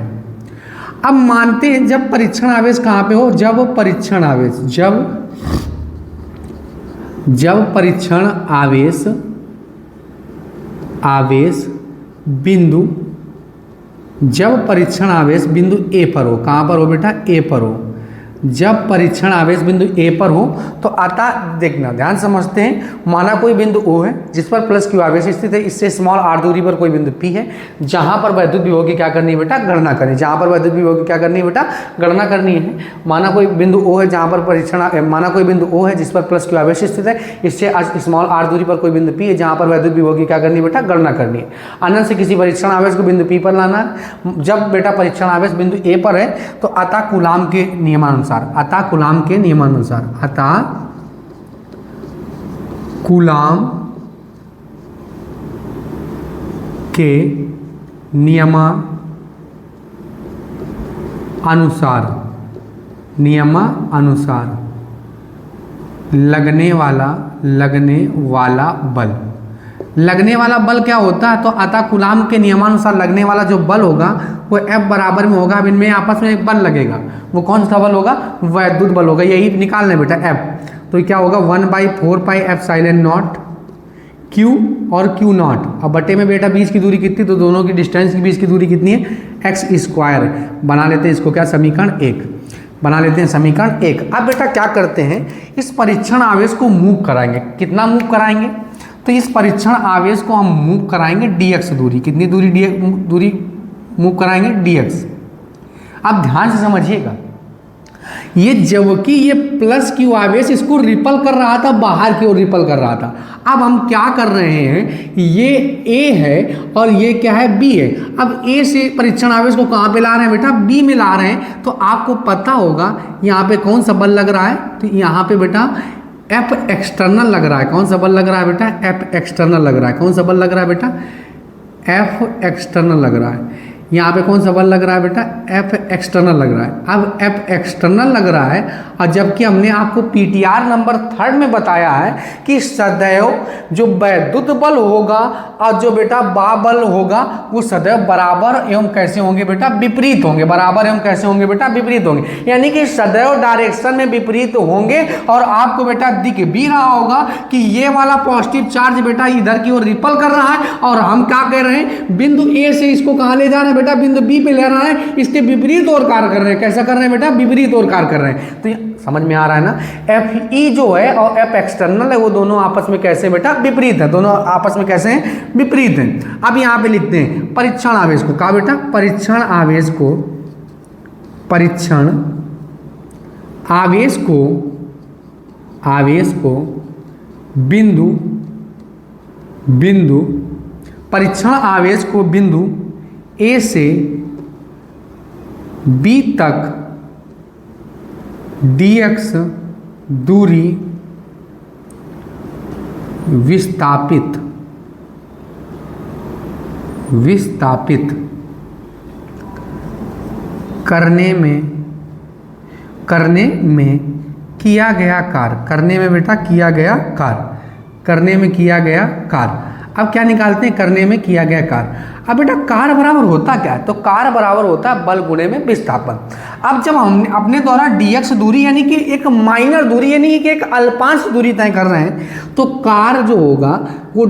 अब मानते हैं जब परीक्षण आवेश कहाँ पे हो? जब परीक्षण आवेश बिंदु A पर हो। कहाँ पर हो बेटा? A पर हो। जब परीक्षण आवेश बिंदु A पर हो तो आता देखना, ध्यान समझते हैं। माना कोई बिंदु O है जिस पर प्लस Q आवेश स्थित है। इससे स्मॉल r दूरी पर कोई बिंदु P है जहां पर वैद्युत विभव की क्या करनी है बेटा? गणना करनी। जहां पर वैद्युत विभव की क्या करनी है बेटा? गणना करनी है। माना कोई बिंदु O है जहां पर माना कोई बिंदु O है जिस पर प्लस Q आवेश स्थित है। इससे स्मॉल r दूरी पर कोई बिंदु P है जहां पर वैद्युत विभव की क्या करनी है बेटा? गणना करनी है। अनंत से किसी परीक्षण आवेश को बिंदु P पर लाना है। जब बेटा परीक्षण आवेश बिंदु A पर है तो अतः कूलाम के नियमानुसार लगने वाला बल क्या होता है? तो अतः कूलाम के नियमानुसार लगने वाला जो बल होगा वो F बराबर में होगा। अब इनमें आपस में एक बल लगेगा, वो कौन सा बल होगा? वैद्युत बल होगा। यही निकालना है बेटा F। तो क्या होगा? 1/4 पाई एप्सिलॉन नॉट Q और Q नॉट। अब बटे में बेटा बीच की दूरी कितनी? तो दोनों की डिस्टेंस की बीच की दूरी कितनी है? x square. बना लेते हैं इसको क्या? समीकरण 1 बना लेते हैं। समीकरण 1। अब बेटा क्या करते हैं? इस परीक्षण आवेश को मूव कराएंगे। कितना मूव कराएंगे? तो इस परीक्षण आवेश को हम मूव कराएंगे dx दूरी। कितनी दूरी मूव कराएंगे? dx। अब ध्यान से समझिएगा, ये जबकि ये प्लस Q आवेश इसको रिपल कर रहा था, बाहर की ओर रिपल कर रहा था। अब हम क्या कर रहे हैं? ये A है और ये क्या है? B है। अब A से परीक्षण आवेश को कहाँ पे ला रहे हैं बेटा? B में ला रहे हैं। तो आपको पता होगा यहाँ पे कौन सा बल लग रहा है? तो यहाँ पे बेटा F एक्सटर्नल लग रहा है। कौन सा बल लग रहा है बेटा? F एक्सटर्नल लग रहा है। कौन सा बल लग रहा है बेटा? F एक्सटर्नल लग रहा है। यहाँ पे कौन सा बल लग रहा है बेटा? F एक्सटर्नल लग रहा है। अब F एक्सटर्नल लग रहा है, और जबकि हमने आपको PTR नंबर 3 में बताया है कि सदैव जो वैद्युत बल होगा और जो बेटा बाबल होगा वो सदैव बराबर एवं कैसे होंगे बेटा? विपरीत होंगे। बराबर एवं कैसे होंगे बेटा? विपरीत होंगे। यानी कि सदैव डायरेक्शन में विपरीत होंगे। और आपको बेटा दिख भी रहा होगा कि ये वाला पॉजिटिव चार्ज बेटा इधर की ओर रिपल कर रहा है, और हम क्या कह रहे हैं? बिंदु A से इसको कहाँ ले जा रहे हैं बेटा? बिंदु B पे ले रहा है। इसके विपरीत ओर कार्य कर रहे हैं। कैसा कर रहे हैं बेटा? विपरीत ओर कार्य कर रहे हैं। तो समझ में आ रहा है ना? FE जो है और F एक्सटर्नल है वो दोनों आपस में कैसे बेटा? विपरीत है। दोनों आपस में कैसे हैं? विपरीत हैं। अब यहाँ पे लिखते हैं परीक्षण आवेश को। कहा बेटा? परीक्षण आवेश को बिंदु परीक्षण आवेश को बिंदु ए से बी तक dx दूरी विस्थापित करने में किया गया कार्य, करने में बेटा किया गया कार्य, करने में किया गया कार्य। अब क्या निकालते हैं, करने में किया गया कार्य। अब बेटा कार्य बराबर होता क्या है, तो कार्य बराबर होता है बल गुणे में विस्थापन। अब जब हम अपने द्वारा dx दूरी यानी कि एक माइनर दूरी यानी कि एक अल्पांश दूरी तय कर रहे हैं, तो कार्य जो होगा वो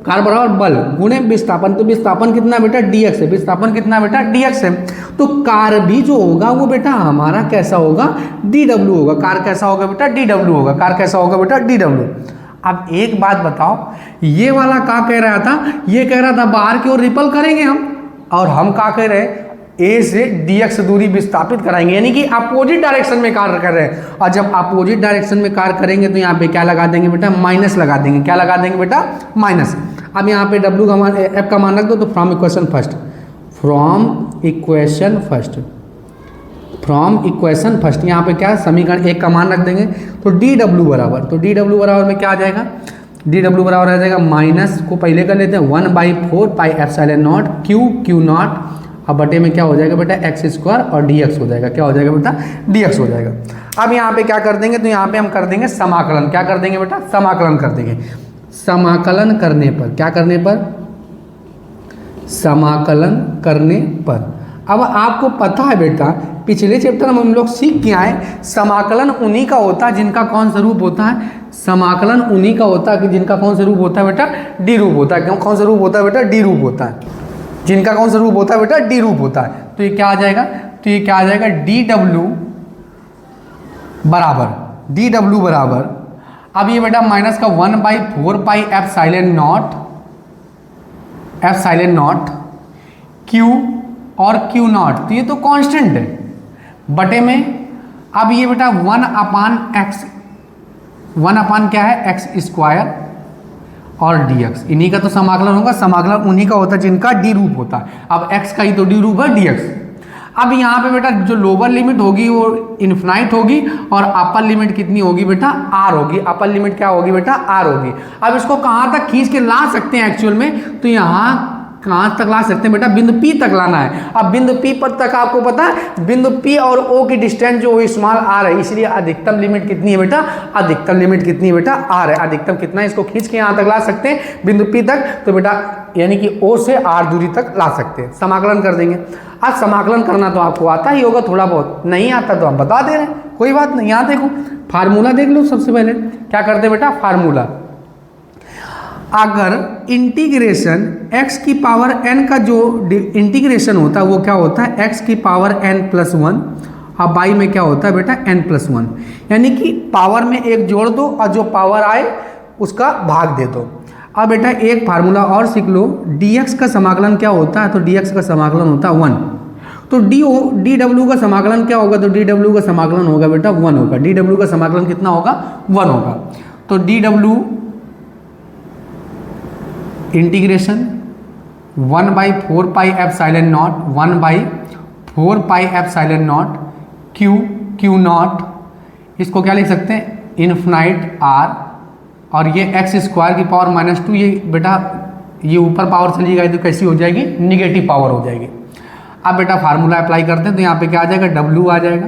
कार्य बराबर बल गुणे विस्थापन। तो विस्थापन कितना बेटा dx है, विस्थापन कितना बेटा dx है। तो कार्य भी जो होगा वो बेटा हमारा कैसा होगा, dw होगा। कार्य कैसा होगा बेटा, dw होगा। कार्य कैसा होगा बेटा, dw। अब एक बात बताओ, ये वाला क्या कह रहा था, ये कह रहा था बाहर की ओर रिपल करेंगे हम, और हम क्या कह रहे हैं, ए से dx दूरी विस्थापित कराएंगे, यानी कि अपोजिट डायरेक्शन में कार्य कर रहे हैं। और जब अपोजिट डायरेक्शन में कार्य करेंगे तो यहाँ पे क्या लगा देंगे बेटा, माइनस लगा देंगे। क्या लगा देंगे बेटा, माइनस। अब यहाँ पे w का मान, f का मान रख दो, तो from equation first, from equation first यहाँ पे क्या समीकरण एक का मान रख देंगे, तो dw बराबर, तो dw बराबर में क्या आ जाएगा, dw बराबर आ जाएगा माइनस को पहले कर लेते हैं 1/4 pi epsilon not Q not, अब बटे में क्या हो जाएगा बेटा x स्क्वायर और dx हो जाएगा। क्या हो जाएगा बेटा, dx हो जाएगा। अब यहाँ पे क्या कर देंगे, तो यहाँ पे हम कर देंगे समाकलन। क्या कर देंगे बेटा, समाकलन कर देंगे। समाकलन करने पर, क्या करने पर, समाकलन करने पर। अब आपको पता है बेटा, पिछले चैप्टर में हम लोग सीख के आए, समाकलन उन्हीं का होता है जिनका कौन सा रूप होता है, समाकलन उन्हीं का होता है कि जिनका कौन सा रूप होता है बेटा, डी रूप होता है। क्यों, कौन सा रूप होता है बेटा, डी रूप होता है। जिनका कौन सा रूप होता है बेटा, डी रूप होता है। तो ये क्या आ जाएगा, तो ये क्या आ जाएगा, dw बराबर, अब ये बेटा माइनस का 1/4 पाई एप्सिलॉन नॉट क्यू और क्यू नॉट, तो ये तो कांस्टेंट है, बटे में अब ये बेटा 1/x क्या है, एक्स स्क्वायर और dx, इन्हीं का तो समाकलन होगा। समाकलन उन्हीं का होता है जिनका डी रूप होता है। अब x का ही तो डी रूप है, dx। अब यहाँ पे बेटा जो लोअर लिमिट होगी वो इन्फिनाइट होगी, और अपर लिमिट कितनी होगी बेटा, r होगी। अपर लिमिट क्या होगी बेटा, r होगी। अब इसको कहाँ तक खींच के ला सकते हैं एक्चुअल में, तो यहाँ कहाँ तक ला सकते हैं बेटा, बिंदु P तक लाना है। अब बिंदु P पर तक आपको पता है बिंदु P और O की डिस्टेंस जो स्मॉल r है, इसलिए अधिकतम लिमिट कितनी है बेटा, अधिकतम लिमिट कितनी है बेटा, r है। अधिकतम कितना है, इसको खींच के यहाँ तक ला सकते हैं बिंदु P तक, तो बेटा यानी कि O से r दूरी तक ला सकते हैं। समाकलन कर देंगे। आज समाकलन करना तो आपको आता ही होगा, थोड़ा बहुत नहीं आता तो हम बता दे रहे हैं, कोई बात नहीं। यहाँ देखो फार्मूला देख लो, सबसे पहले क्या करते बेटा, फार्मूला। अगर इंटीग्रेशन x की पावर n का जो इंटीग्रेशन होता है वो क्या होता है, x की पावर n+1, और बाई में क्या होता है बेटा, n+1, यानी कि पावर में एक जोड़ दो और जो पावर आए उसका भाग दे दो। अब बेटा एक फार्मूला और सीख लो, dx का समाकलन क्या होता है, तो dx का समाकलन होता है 1। तो dw का समाकलन क्या होगा, तो dw का समाकलन होगा बेटा 1 होगा। dw का समाकलन कितना होगा, 1 होगा। तो dw integration 1/4 pi epsilon not, 1/4 pi epsilon not Q not, इसको क्या लिख सकते हैं, इन्फिनाइट r, और ये x स्क्वायर की पावर -2, ये बेटा ये ऊपर पावर चली गई तो कैसी हो जाएगी, निगेटिव पावर हो जाएगी। अब बेटा फार्मूला अप्लाई करते हैं, तो यहाँ पे क्या आ जाएगा, w आ जाएगा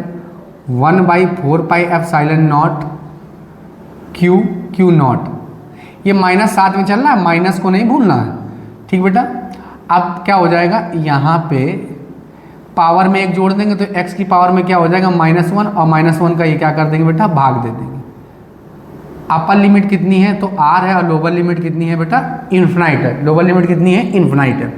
1/4 pi epsilon not Q not. ये माइनस साथ में चल रहा है, माइनस को नहीं भूलना है, ठीक बेटा। अब क्या हो जाएगा, यहाँ पे पावर में एक जोड़ देंगे तो x की पावर में क्या हो जाएगा, -1, और -1 का ये क्या कर देंगे बेटा, भाग दे देंगे। अपर लिमिट कितनी है, तो r है, और लोअर लिमिट कितनी है बेटा, इन्फिनाइट है। लोअर लिमिट कितनी है, इन्फिनाइट है।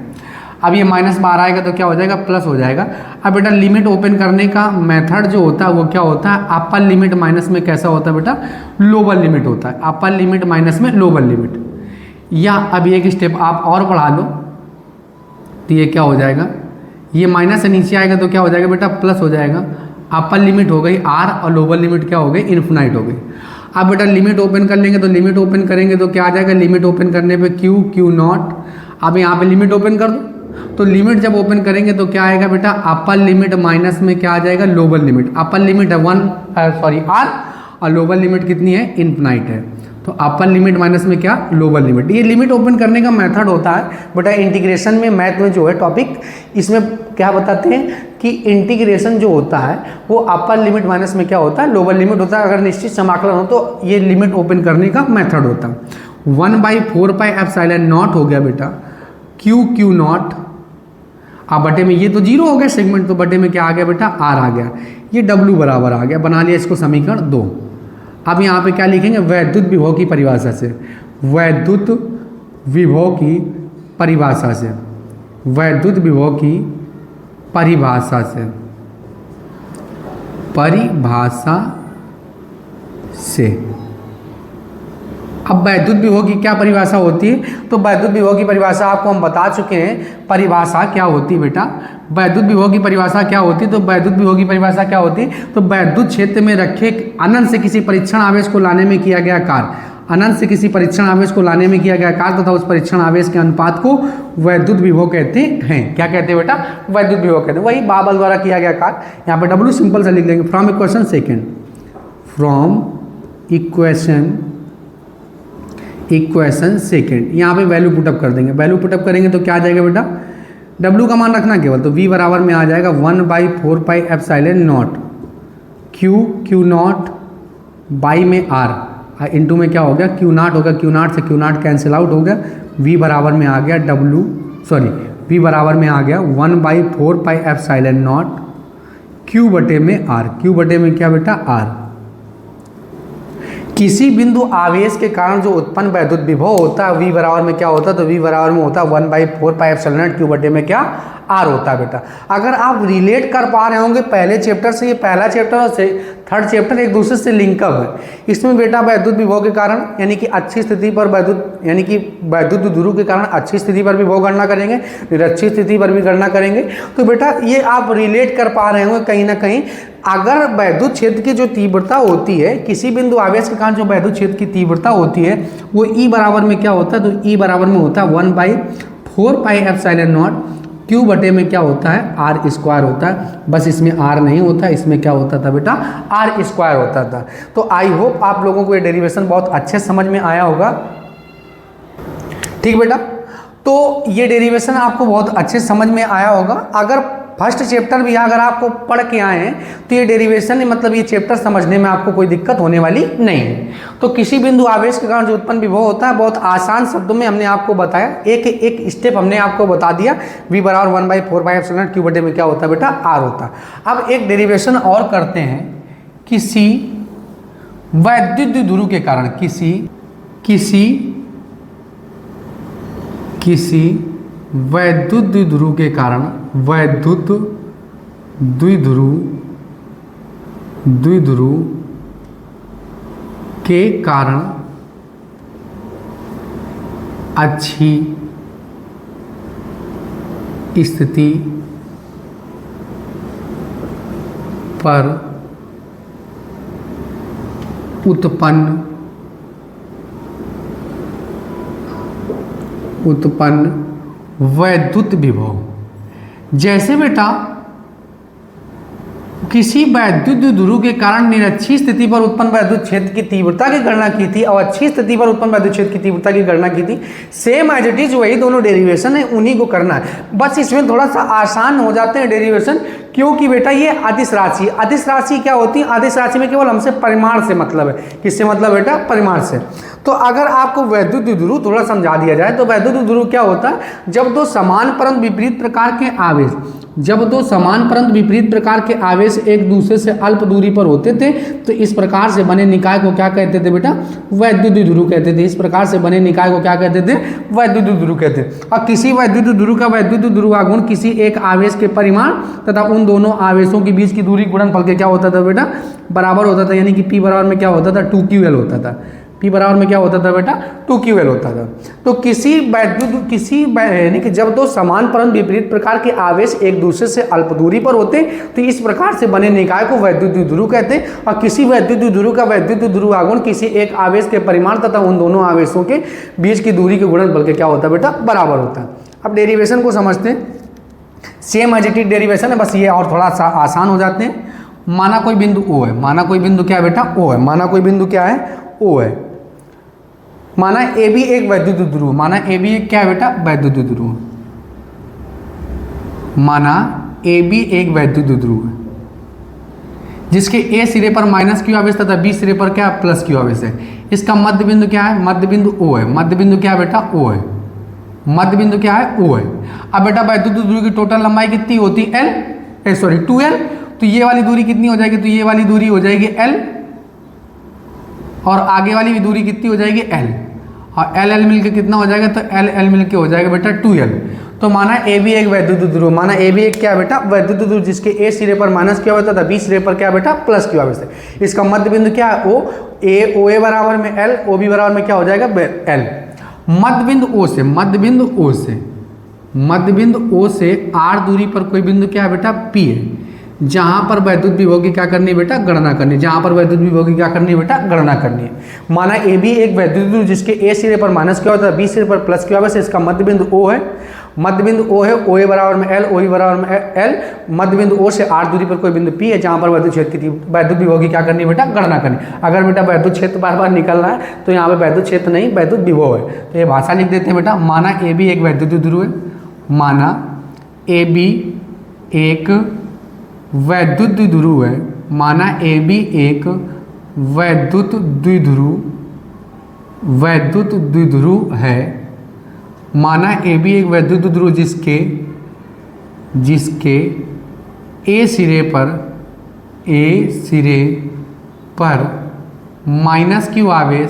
अब ये माइनस बाहर आएगा तो क्या हो जाएगा, प्लस हो जाएगा। अब बेटा लिमिट ओपन करने का मेथड जो होता है वो क्या होता है, अपर लिमिट माइनस में कैसा होता है बेटा, लोअर लिमिट होता है। अपर लिमिट माइनस में लोअर लिमिट। या अब एक स्टेप आप और बढ़ा लो तो ये क्या हो जाएगा, ये माइनस से नीचे आएगा तो क्या हो जाएगा बेटा, प्लस हो जाएगा। अपर लिमिट हो गई r और लोअर लिमिट क्या हो गई, इन्फिनाइट हो गई। अब बेटा लिमिट ओपन कर लेंगे, तो लिमिट ओपन करेंगे तो क्या आ जाएगा, लिमिट ओपन करने पे क्यू नॉट। अब यहाँ पे लिमिट ओपन कर दो, तो लिमिट जब ओपन करेंगे तो क्या आएगा बेटा, अपर लिमिट माइनस में क्या आ जाएगा, लोअर लिमिट। अपर लिमिट है आर, और लोअर लिमिट कितनी है, इनफिनाइट है। तो अपर लिमिट माइनस में क्या, लोअर लिमिट। ये लिमिट ओपन करने का मेथड होता है बेटा इंटीग्रेशन में, मैथ में जो है टॉपिक, इसमें क्या बताते हैं कि इंटीग्रेशन जो होता है वो अपर लिमिट माइनस में क्या होता है, लोअर लिमिट होता है। अगर निश्चित समाकलन हो तो ये लिमिट ओपन करने का मेथड होता है। 1/4πε0 हो गया बेटा क्यू नॉट, अब बटे में ये तो जीरो हो गया सेगमेंट, तो बटे में क्या आ गया बेटा, आर आ गया। ये डब्ल्यू बराबर आ गया, बना लिया इसको समीकरण 2। अब यहाँ पे क्या लिखेंगे, वैद्युत विभव की परिभाषा से, वैद्युत विभव की परिभाषा से, वैद्युत विभव की परिभाषा से, परिभाषा से। अब वैद्युत विभव की क्या परिभाषा होती है, तो वैद्युत विभव की परिभाषा आपको हम बता चुके हैं। परिभाषा क्या होती है बेटा, वैद्युत विभव की परिभाषा क्या होती है, तो वैद्युत विभव की परिभाषा क्या होती है, तो वैद्युत क्षेत्र में रखे अनंत से किसी परीक्षण आवेश को लाने में किया गया कार्य, अनंत से किसी परीक्षण आवेश को लाने में किया गया कार्य तथा उस परीक्षण आवेश के अनुपात को वैद्युत विभव कहते हैं। क्या कहते हैं बेटा, वैद्युत विभव कहते हैं। वही बाबल द्वारा किया गया कार्य। यहाँ पे डब्ल्यू सिंपल सा लिख देंगे, from equation second, from equation second. यहाँ पे वैल्यू पुटअप कर देंगे, वैल्यू पुटअप करेंगे तो क्या आ जाएगा बेटा, W का मान रखना केवल, तो V बराबर में आ जाएगा 1/4πε0 क्यू नॉट बाई में R इंटू में क्या हो गया, Q0 होगा, Q0 से Q0 कैंसिल आउट हो गया। V बराबर में आ गया V बराबर में आ गया 1/4πε0 Q बटे में R, Q बटे में क्या बेटा, R। किसी बिंदु आवेश के कारण जो उत्पन्न वैद्युत विभव होता है V बराबर में क्या होता है, तो V बराबर में होता है 1/4πε0 Q बटे में क्या, R होता है बेटा। अगर आप रिलेट कर पा रहे होंगे पहले चैप्टर से, ये पहला चैप्टर और थर्ड चैप्टर एक दूसरे से लिंकअप है। इसमें बेटा वैद्युत विभव के कारण यानी कि अच्छी स्थिति पर वैद्युत यानी कि वैद्युत ध्रुव के कारण अच्छी स्थिति पर भी विभव गणना करेंगे, निरक्षी स्थिति पर भी गणना करेंगे। तो बेटा ये आप रिलेट कर पा रहे होंगे कहीं ना कहीं। अगर वैद्युत क्षेत्र की जो तीव्रता होती है, किसी बिंदु आवेश के कारण जो वैद्युत क्षेत्र की तीव्रता होती है वो E बराबर में क्या होता है, तो E बराबर में होता है 1/4πε0 Q बटे में क्या होता है, R स्क्वायर होता है। बस इसमें R नहीं होता, इसमें क्या होता था बेटा, R स्क्वायर होता था। तो आई होप आप लोगों को ये डेरिवेशन बहुत अच्छे समझ में आया होगा। ठीक बेटा, तो ये डेरिवेशन आपको बहुत अच्छे समझ में आया होगा। अगर फर्स्ट चैप्टर भी अगर आपको पढ़ के आए हैं तो ये डेरिवेशन मतलब ये चैप्टर समझने में आपको कोई दिक्कत होने वाली नहीं है। तो किसी बिंदु आवेश के कारण जो उत्पन्न विभव होता है बहुत आसान शब्दों में हमने आपको बताया, एक एक स्टेप हमने आपको बता दिया। V बराबर 1/4πε0 Q बटे में क्या होता है बेटा, R होता है। अब एक डेरिवेशन और करते हैं, किसी वैद्युत ध्रुव के कारण, किसी वैद्युत द्विध्रुव के कारण, वैद्युत द्विध्रुव के कारण अच्छी स्थिति पर उत्पन्न वैद्युत विभव, जैसे बेटा किसी वैद्युत ध्रुव के कारण निरक्षी स्थिति पर उत्पन्न वैद्युत क्षेत्र की तीव्रता की गणना की थी और अच्छी स्थिति पर उत्पन्न वैद्युत क्षेत्र की तीव्रता की गणना की थी। सेम एज इट इज वही दोनों डेरिवेशन है, उन्हीं को करना है। बस इसमें थोड़ा सा आसान हो जाते हैं डेरिवेशन, क्योंकि बेटा ये अदिश राशि, अदिश राशि क्या होती है, अदिश राशि में केवल हमसे परिमाण से मतलब है। किससे मतलब बेटा, परिमाण से। तो अगर आपको वैद्युत ध्रुव थोड़ा समझा दिया जाए तो वैद्युत ध्रुव क्या होता है, जब दो समान परंतु विपरीत प्रकार के आवेश, जब दो समान परंतु विपरीत प्रकार के आवेश एक दूसरे से अल्प दूरी पर होते थे तो इस प्रकार से बने निकाय को क्या कहते थे बेटा, वैद्युत ध्रुव कहते थे। इस प्रकार से बने निकाय को क्या कहते थे, वैद्युत ध्रुव कहते थे। और किसी वैद्युत ध्रुव का वैद्युत ध्रुवागुण किसी एक आवेश के परिमाण तथा उन दोनों आवेशों के बीच की दूरी गुणनफल के क्या होता था बेटा, बराबर होता था। यानी कि P बराबर में क्या होता था, 2QL होता था। P बराबर में क्या होता था बेटा, 2QL होता था। तो किसी यानी कि जब दो समान परंतु विपरीत प्रकार के आवेश एक दूसरे से अल्प दूरी पर होते तो इस प्रकार से बने निकाय को वैद्युत ध्रुव कहते हैं। और किसी वैद्युत ध्रुव का वैद्युत ध्रुवागुण किसी एक आवेश के परिमाण तथा उन दोनों आवेशों के बीच की दूरी के गुणनफल के क्या होता है बेटा, बराबर होता है। अब डेरिवेशन को समझते हैं। Same as it is derivation है, बस ये और थोड़ा सा आसान हो जाते हैं। माना कोई बिंदु O है, माना कोई बिंदु क्या है बेटा O है, माना कोई बिंदु क्या है O है, माना AB एक वैद्युत ध्रुव, माना AB एक क्या है बेटा वैद्युत ध्रुव, माना AB एक वैद्युत ध्रुव है जिसके A सिरे पर माइनस क्यू आवेश तथा B सिरे पर क्या प्लस क्यू आवेश है। इसका मध्य बिंदु क्या है, मध्य बिंदु O है, मध्य बिंदु क्या है बेटा O है, मध्य बिंदु क्या है O है। अब बेटा वैद्युत ध्रुव की टोटल लंबाई कितनी होती है L, सॉरी 2L, तो ये वाली दूरी कितनी हो जाएगी, तो ये वाली दूरी हो जाएगी L और आगे वाली भी दूरी कितनी हो जाएगी L, और L L मिलके कितना हो जाएगा, तो L L मिलके हो जाएगा बेटा 2L। तो माना AB एक वैद्युत ध्रुव, माना AB एक क्या बेटा वैद्युत ध्रुव जिसके A सिरे पर माइनस क्यू आवेश तथा B सिरे पर क्या बेटा प्लस क्यू आवेश है। इसका मध्य बिंदु क्या है O, OA बराबर में L, OB बराबर में क्या हो जाएगा L। मध्य बिंदु O से, मध्य बिंदु O से, मध्य बिंदु O से R दूरी पर कोई बिंदु क्या है बेटा P है, जहां पर वैद्युत विभव की क्या करनी है बेटा गणना करनी है, जहां पर वैद्युत विभव की क्या करनी है बेटा गणना करनी है। माना AB एक वैद्युत ध्रुव जिसके A सिरे पर माइनस क्यू है, B सिरे पर प्लस क्यू है, इसका मध्य बिंदु O है, मध्य बिंदु O है, OA बराबर में L, OB बराबर में L, मध्य बिंदु O से R दूरी पर कोई बिंदु P है जहां पर वैद्युत क्षेत्र की वैद्युत विभव की क्या करनी है बेटा गणना करनी। अगर बेटा वैद्युत क्षेत्र बार बार निकलना है तो यहाँ पे वैद्युत क्षेत्र नहीं वैद्युत विभव है, तो ये भाषा लिख देते हैं बेटा। माना AB एक वैद्युत ध्रुव है, माना AB एक वैद्युत द्विध्रुव है, माना AB एक वैद्युत द्विध्रुव है, माना AB एक वैद्युत ध्रुव जिसके A सिरे पर माइनस क्यू आवेश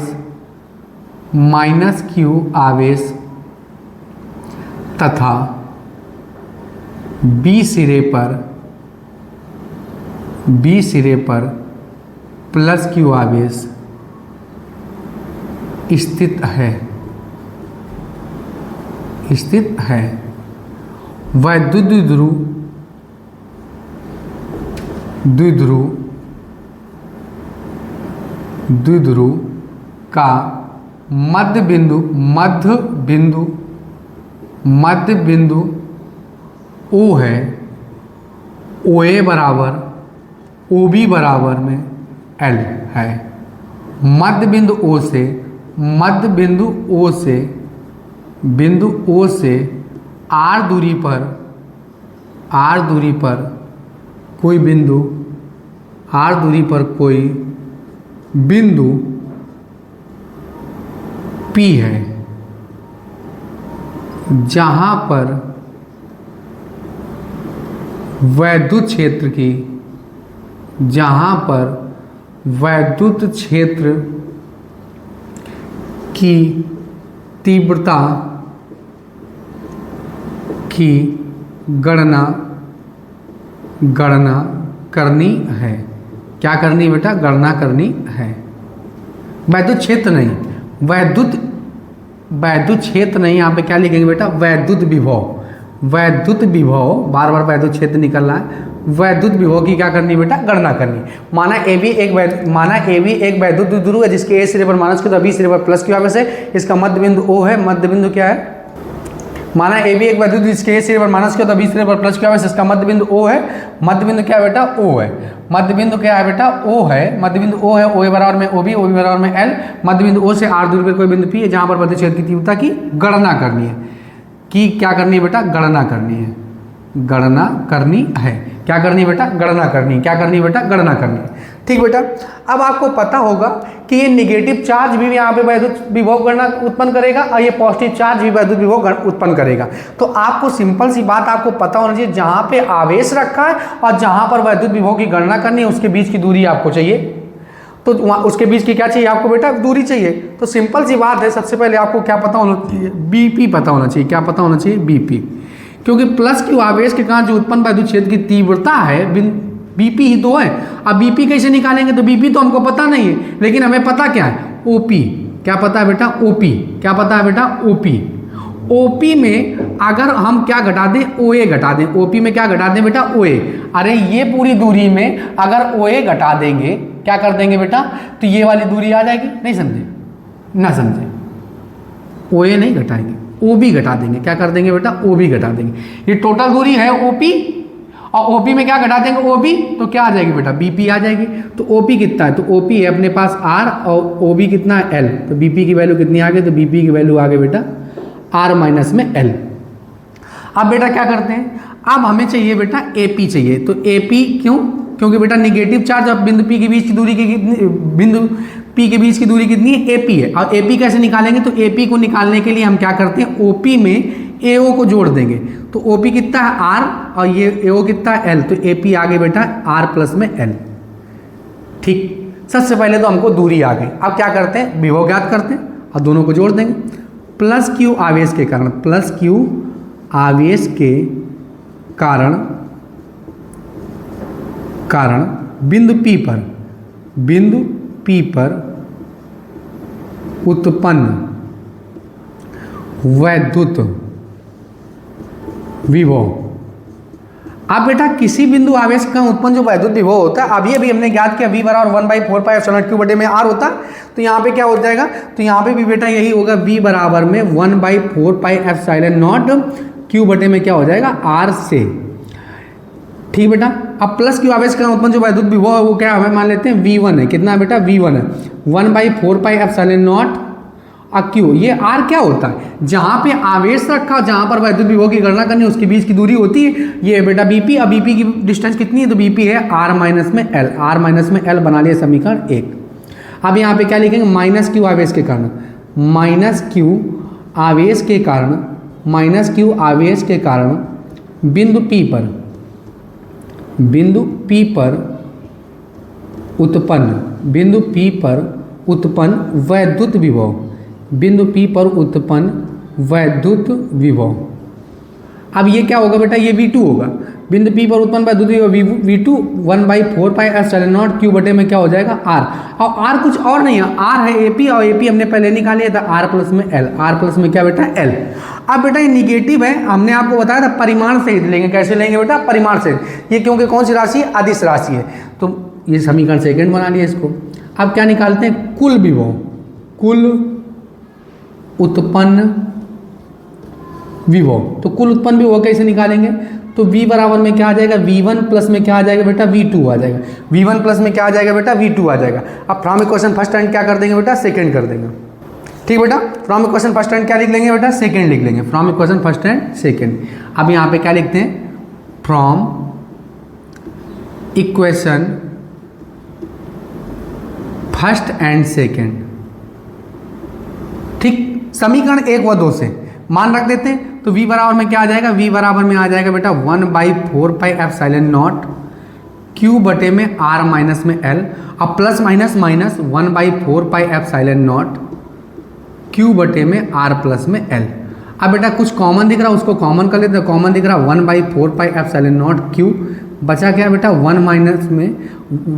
तथा B सिरे पर प्लस क्यू आवेश स्थित है। वैद्युत द्विध्रुव का मध्य बिंदु O है, OA बराबर OB बराबर में L है। मध्य बिंदु O से R दूरी पर कोई बिंदु P है जहां पर वैद्युत क्षेत्र की तीव्रता की गणना करनी है। क्या करनी है बेटा गणना करनी है। वैद्युत क्षेत्र नहीं, वैद्युत क्षेत्र नहीं, यहाँ पे क्या लिखेंगे बेटा वैद्युत विभव, बार बार वैद्युत क्षेत्र निकल रहा है, वैद्युत विभव की क्या करनी बेटा गणना करनी। माना AB एक वैद्युत ध्रुव है जिसके A सिरे पर माइनस क्यू, B सिरे पर प्लस क्यू आवेश है। इसका मध्य बिंदु O है, मध्य बिंदु क्या है, माना AB एक वैद्युत जिसके A सिरे पर माइनस क्यू, B सिरे पर प्लस क्यू आवेश, इसका मध्य बिंदु O है, मध्य बिंदु क्या है बेटा O है, मध्य बिंदु क्या है बेटा O है, मध्य बिंदु O है, OA बराबर में OB, OB बराबर में L, मध्य बिंदु O से R दूरी पर कोई बिंदु P है जहां पर वैद्युत क्षेत्र की तीव्रता की गणना करनी है। क्या करनी है बेटा गणना करनी है। क्या करनी है बेटा गणना करनी है। ठीक बेटा, अब आपको पता होगा कि ये निगेटिव चार्ज भी यहाँ पे वैद्युत विभव गणना उत्पन्न करेगा और ये पॉजिटिव चार्ज भी वैद्युत विभव उत्पन्न करेगा। तो आपको सिंपल सी बात आपको पता होना चाहिए, जहाँ पे आवेश रखा है और जहाँ पर वैद्युत विभव की गणना करनी है उसके बीच की दूरी आपको चाहिए। तो वहाँ उसके बीच की क्या चाहिए आपको बेटा दूरी चाहिए। तो सिंपल सी बात है, सबसे पहले आपको क्या पता होना चाहिए, BP पता होना चाहिए। क्या पता होना चाहिए BP, क्योंकि प्लस क्यू आवेश के कारण जो उत्पन्न वैद्युत क्षेत्र की तीव्रता है BP ही तो है। अब BP कैसे निकालेंगे, तो BP तो हमको पता नहीं है, लेकिन हमें पता क्या है OP। क्या पता है बेटा OP, क्या पता है बेटा OP में अगर हम क्या घटा दें OA घटा दें, OP में क्या घटा दें बेटा OA। अरे ये पूरी दूरी में अगर OA घटा देंगे, क्या कर देंगे बेटा, तो ये वाली दूरी आ जाएगी। नहीं समझे, ना समझे, OA नहीं घटाएंगे, OB घटा देंगे। क्या कर देंगे बेटा? OB घटा देंगे। ये टोटल दूरी है OP, और OP में क्या घटा देंगे? OB, तो क्या आ जाएगी बेटा? BP आ जाएगी। तो OP कितना है? तो OP है अपने पास R, और OB कितना है? L। तो BP की वैल्यू कितनी आ गई? तो BP की वैल्यू आ गई बेटा R माइनस में L। अब बेटा क्या करते हैं, अब हमें चाहिए बेटा AP चाहिए। तो AP क्यों? क्योंकि बेटा निगेटिव चार्ज अब बिंदु P के बीच की दूरी की कितनी, बिंदु P के बीच की दूरी कितनी है? AP है। और AP कैसे निकालेंगे? तो AP को निकालने के लिए हम क्या करते हैं, OP में AO को जोड़ देंगे। तो OP कितना है? R, और ये AO कितना है? L। तो AP आ गई बेटा R प्लस में L। ठीक, सबसे पहले तो हमको दूरी आ गई। अब क्या करते हैं, विभव ज्ञात करते हैं और दोनों को जोड़ देंगे। प्लस Q आवेश के कारण, प्लस Q आवेश के कारण बिंदु P पर उत्पन्न वैद्युत विभव। अब बेटा किसी बिंदु आवेश का उत्पन्न जो वैद्युत विभव होता है, अभी हमने ज्ञात किया V बराबर 1/4 पाई एप्सिलॉन Q बटे में R होता है। तो यहाँ पे क्या हो जाएगा? तो यहाँ पे भी बेटा यही होगा, V बराबर में 1/4 पाई एप्सिलॉन नॉट Q बटे में क्या हो जाएगा? R से। ठीक बेटा, अब प्लस Q आवेश का उत्पन्न जो वैद्युत विभव है वो क्या हमें मान लेते हैं V1 है। कितना है बेटा? V1 है 1/4 पाई एप्सिलॉन नॉट Q। ये R क्या होता है? जहां पे आवेश रखा, जहां पर वैद्युत विभव की गणना करनी है, उसके बीच की दूरी होती है ये बेटा BP। अब BP की डिस्टेंस कितनी है? तो BP है R माइनस में L। R माइनस में L बना लिया समीकरण 1। अब यहाँ पे क्या लिखेंगे? माइनस Q आवेश के कारण, माइनस Q आवेश के कारण, माइनस Q आवेश के कारण बिंदु P पर उत्पन्न वैद्युत विभव, बिंदु P पर उत्पन्न वैद्युत विभव। अब ये क्या होगा बेटा? ये V2 होगा। बिंदु P पर उत्पन्न वैद्युत विभव V2 1/4 pi epsilon not Q बटे में क्या हो जाएगा? R। और R कुछ और नहीं है, R है AP, और AP हमने पहले निकाल लिया था R प्लस में L। R प्लस में क्या बेटा? L। अब बेटा ये निगेटिव है, हमने आपको बताया था परिमाण सहित लेंगे। कैसे लेंगे बेटा? परिमाण सहित। ये क्योंकि कौन सी राशि है? अदिश राशि है। तो ये समीकरण सेकंड बना लिया इसको। अब क्या निकालते हैं? कुल विभव, कुल उत्पन्न विभव। तो कुल उत्पन्न विभव कैसे निकालेंगे? तो V बराबर में क्या आ जाएगा? V1 प्लस में क्या आ जाएगा बेटा? V2 आ जाएगा। V1 प्लस में क्या आ जाएगा बेटा? V2 आ जाएगा। अब फ्रॉम इक्वेशन फर्स्ट एंड क्या कर देंगे बेटा? सेकंड कर देंगे। ठीक बेटा, फ्रॉम इक्वेशन फर्स्ट एंड क्या लिख लेंगे बेटा? सेकंड लिख लेंगे। From equation first and second. अब यहाँ पे क्या लिखते हैं? From equation first and second. ठीक, समीकरण 1 व 2 से मान रख देते हैं। तो V बराबर में क्या आ जाएगा? V बराबर में आ जाएगा बेटा 1/4 पाई एप्सिलॉन नॉट Q बटे में R माइनस में L। अब plus minus minus 1/4 pi epsilon not Q बटे में R प्लस में L। अब बेटा कुछ कॉमन दिख रहा है, उसको कॉमन कर लेते हैं। कॉमन दिख रहा है 1/4 पाई एप्सिलॉन नॉट Q, बचा क्या बेटा? 1 माइनस में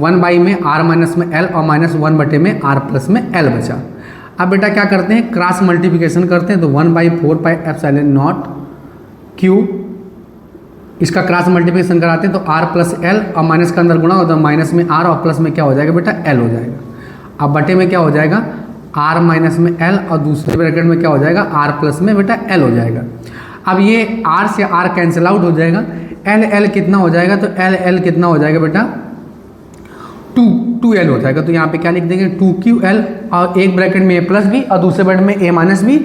1 में R माइनस में L, और माइनस 1 बटे में R प्लस में L बचा। अब बेटा क्या करते हैं? क्रॉस मल्टीप्लिकेशन करते हैं। तो 1/4 पाई एप्सिलॉन नॉट Q, इसका क्रॉस मल्टीप्लिकेशन कराते हैं तो R प्लस L, और माइनस का अंदर गुणा होता है, माइनस में R, और प्लस में क्या हो जाएगा बेटा? L हो जाएगा। अब बटे में क्या हो जाएगा? R माइनस में L, और दूसरे ब्रैकेट में क्या हो जाएगा? R प्लस में बेटा L हो जाएगा। अब ये R से R कैंसिल आउट हो जाएगा। L कितना हो जाएगा? तो L कितना हो जाएगा बेटा? 2L हो जाएगा। तो यहाँ पे क्या लिख देंगे? 2QL, और एक ब्रैकेट में A प्लस बी, और दूसरे ब्रैकेट में A minus B.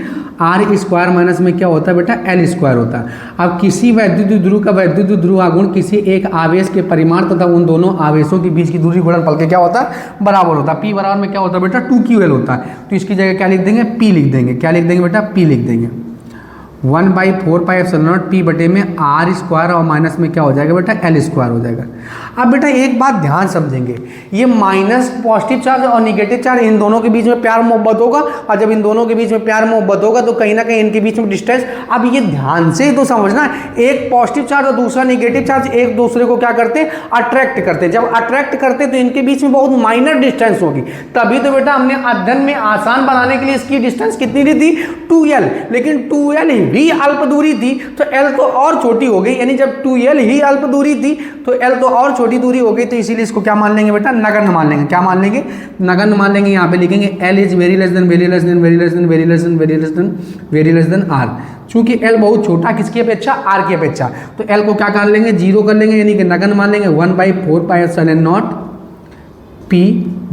R square minus में क्या होता है बेटा? L स्क्वायर होता है। अब किसी वैद्युत ध्रुव का वैद्युत ध्रुवागुण किसी एक आवेश के परिमाण तथा उन दोनों आवेशों के बीच की दूरी गुणनफल के क्या होता है? बराबर होता है। P बराबर में क्या होता है बेटा? 2QL होता है। तो इसकी जगह क्या लिख देंगे? P लिख देंगे। क्या लिख देंगे बेटा? P लिख देंगे। 1/4 पाई एप्सिलॉन नॉट P बटे में R स्क्वायर, और माइनस में क्या हो जाएगा बेटा? L स्क्वायर हो जाएगा। अब बेटा एक बात ध्यान समझेंगे, ये माइनस पॉजिटिव चार्ज और निगेटिव चार्ज, इन दोनों के बीच में प्यार मोहब्बत होगा, और जब इन दोनों के बीच में प्यार मोहब्बत होगा तो कहीं ना कहीं इनके बीच में डिस्टेंस। अब ये ध्यान से तो समझना, एक पॉजिटिव चार्ज और दूसरा निगेटिव चार्ज एक दूसरे को क्या करते हैं? अट्रैक्ट करते हैं। जब अट्रैक्ट करते हैं तो इनके बीच में बहुत माइनर डिस्टेंस होगी। तभी तो बेटा हमने अध्ययन में आसान बनाने के लिए इसकी डिस्टेंस कितनी दी थी? 2L। लेकिन 2L ही v अल्प दूरी थी तो l तो और छोटी हो गई, यानी जब 2l ही अल्प दूरी थी तो l तो और छोटी दूरी हो गई, तो इसीलिए इसको क्या मान लेंगे बेटा, नगण्य मान लेंगे। क्या मान लेंगे, नगण्य मान लेंगे। यहाँ पे लिखेंगे l is very less than very less than very less than very less than very less than very less than r। चूंकि l बहुत छोटा किसकी अपेक्षा, r की अपेक्षा, तो l को क्या कर लेंगे, 0 कर लेंगे, यानी कि नगण्य मान लेंगे। 1/4 पाई एप्सिलॉन नॉट p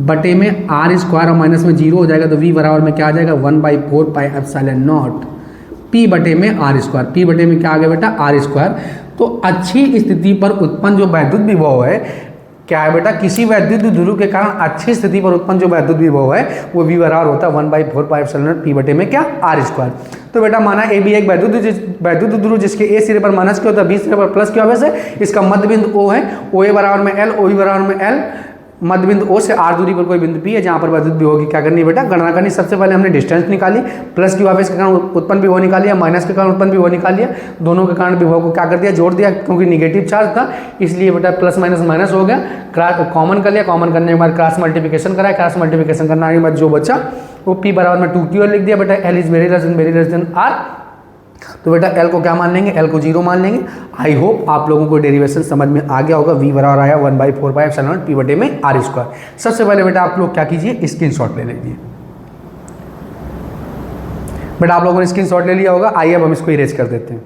बटे में r स्क्वायर और माइनस में 0 हो जाएगा, तो v बराबर में क्या आ जाएगा, 1/4 पाई एप्सिलॉन नॉट p बटे में r स्क्वायर। p बटे में क्या आ गया बेटा, r स्क्वायर। तो अच्छी स्थिति पर उत्पन्न जो वैद्युत विभव है क्या है बेटा, किसी वैद्युत ध्रुव के कारण अच्छी स्थिति पर उत्पन्न जो वैद्युत विभव है वो v बराबर होता है 1/4 पाई एप्सिलॉन नॉट p बटे में क्या, r स्क्वायर। तो बेटा माना ए भी एक वैद्युत ध्रुव जिसके ए सिरे पर माइनस क्या होता है, बी सिरे पर प्लस क्या होता है, इसका मध्य बिंदु O है, OA बराबर में L, OB बराबर में L, मध्य बिंदु O से R दूरी पर कोई बिंदु P है जहाँ पर वैद्युत विभव की क्या करनी है बेटा, गणना करनी। सबसे पहले हमने डिस्टेंस निकाली, प्लस की वापस के कारण उत्पन्न विभव निकाल लिया, माइनस के कारण उत्पन्न विभव निकाल लिया, दोनों के कारण विभव को क्या कर दिया, जोड़ दिया, क्योंकि निगेटिव चार्ज था इसलिए बेटा प्लस माइनस माइनस हो गया, कॉमन कर लिया, कॉमन करने के बाद क्रॉस मल्टीप्लिकेशन कराया, क्रॉस मल्टीप्लिकेशन करने के बाद जो बचा वो P बराबर में 2Q लिख दिया बेटा, L is very less than R। तो बेटा L को क्या मान लेंगे, L को 0 मान लेंगे। आई होप आप लोगों को डेरिवेशन समझ में आ गया होगा। v बराबर आया 1/4 पाई एप्सिलॉन नॉट p बटे में r स्क्वायर। सबसे पहले बेटा आप लोग क्या कीजिए, स्क्रीनशॉट ले लीजिए। बेटा आप लोगों ने स्क्रीनशॉट ले लिया होगा, आइए अब हम इसको इरेज कर देते हैं।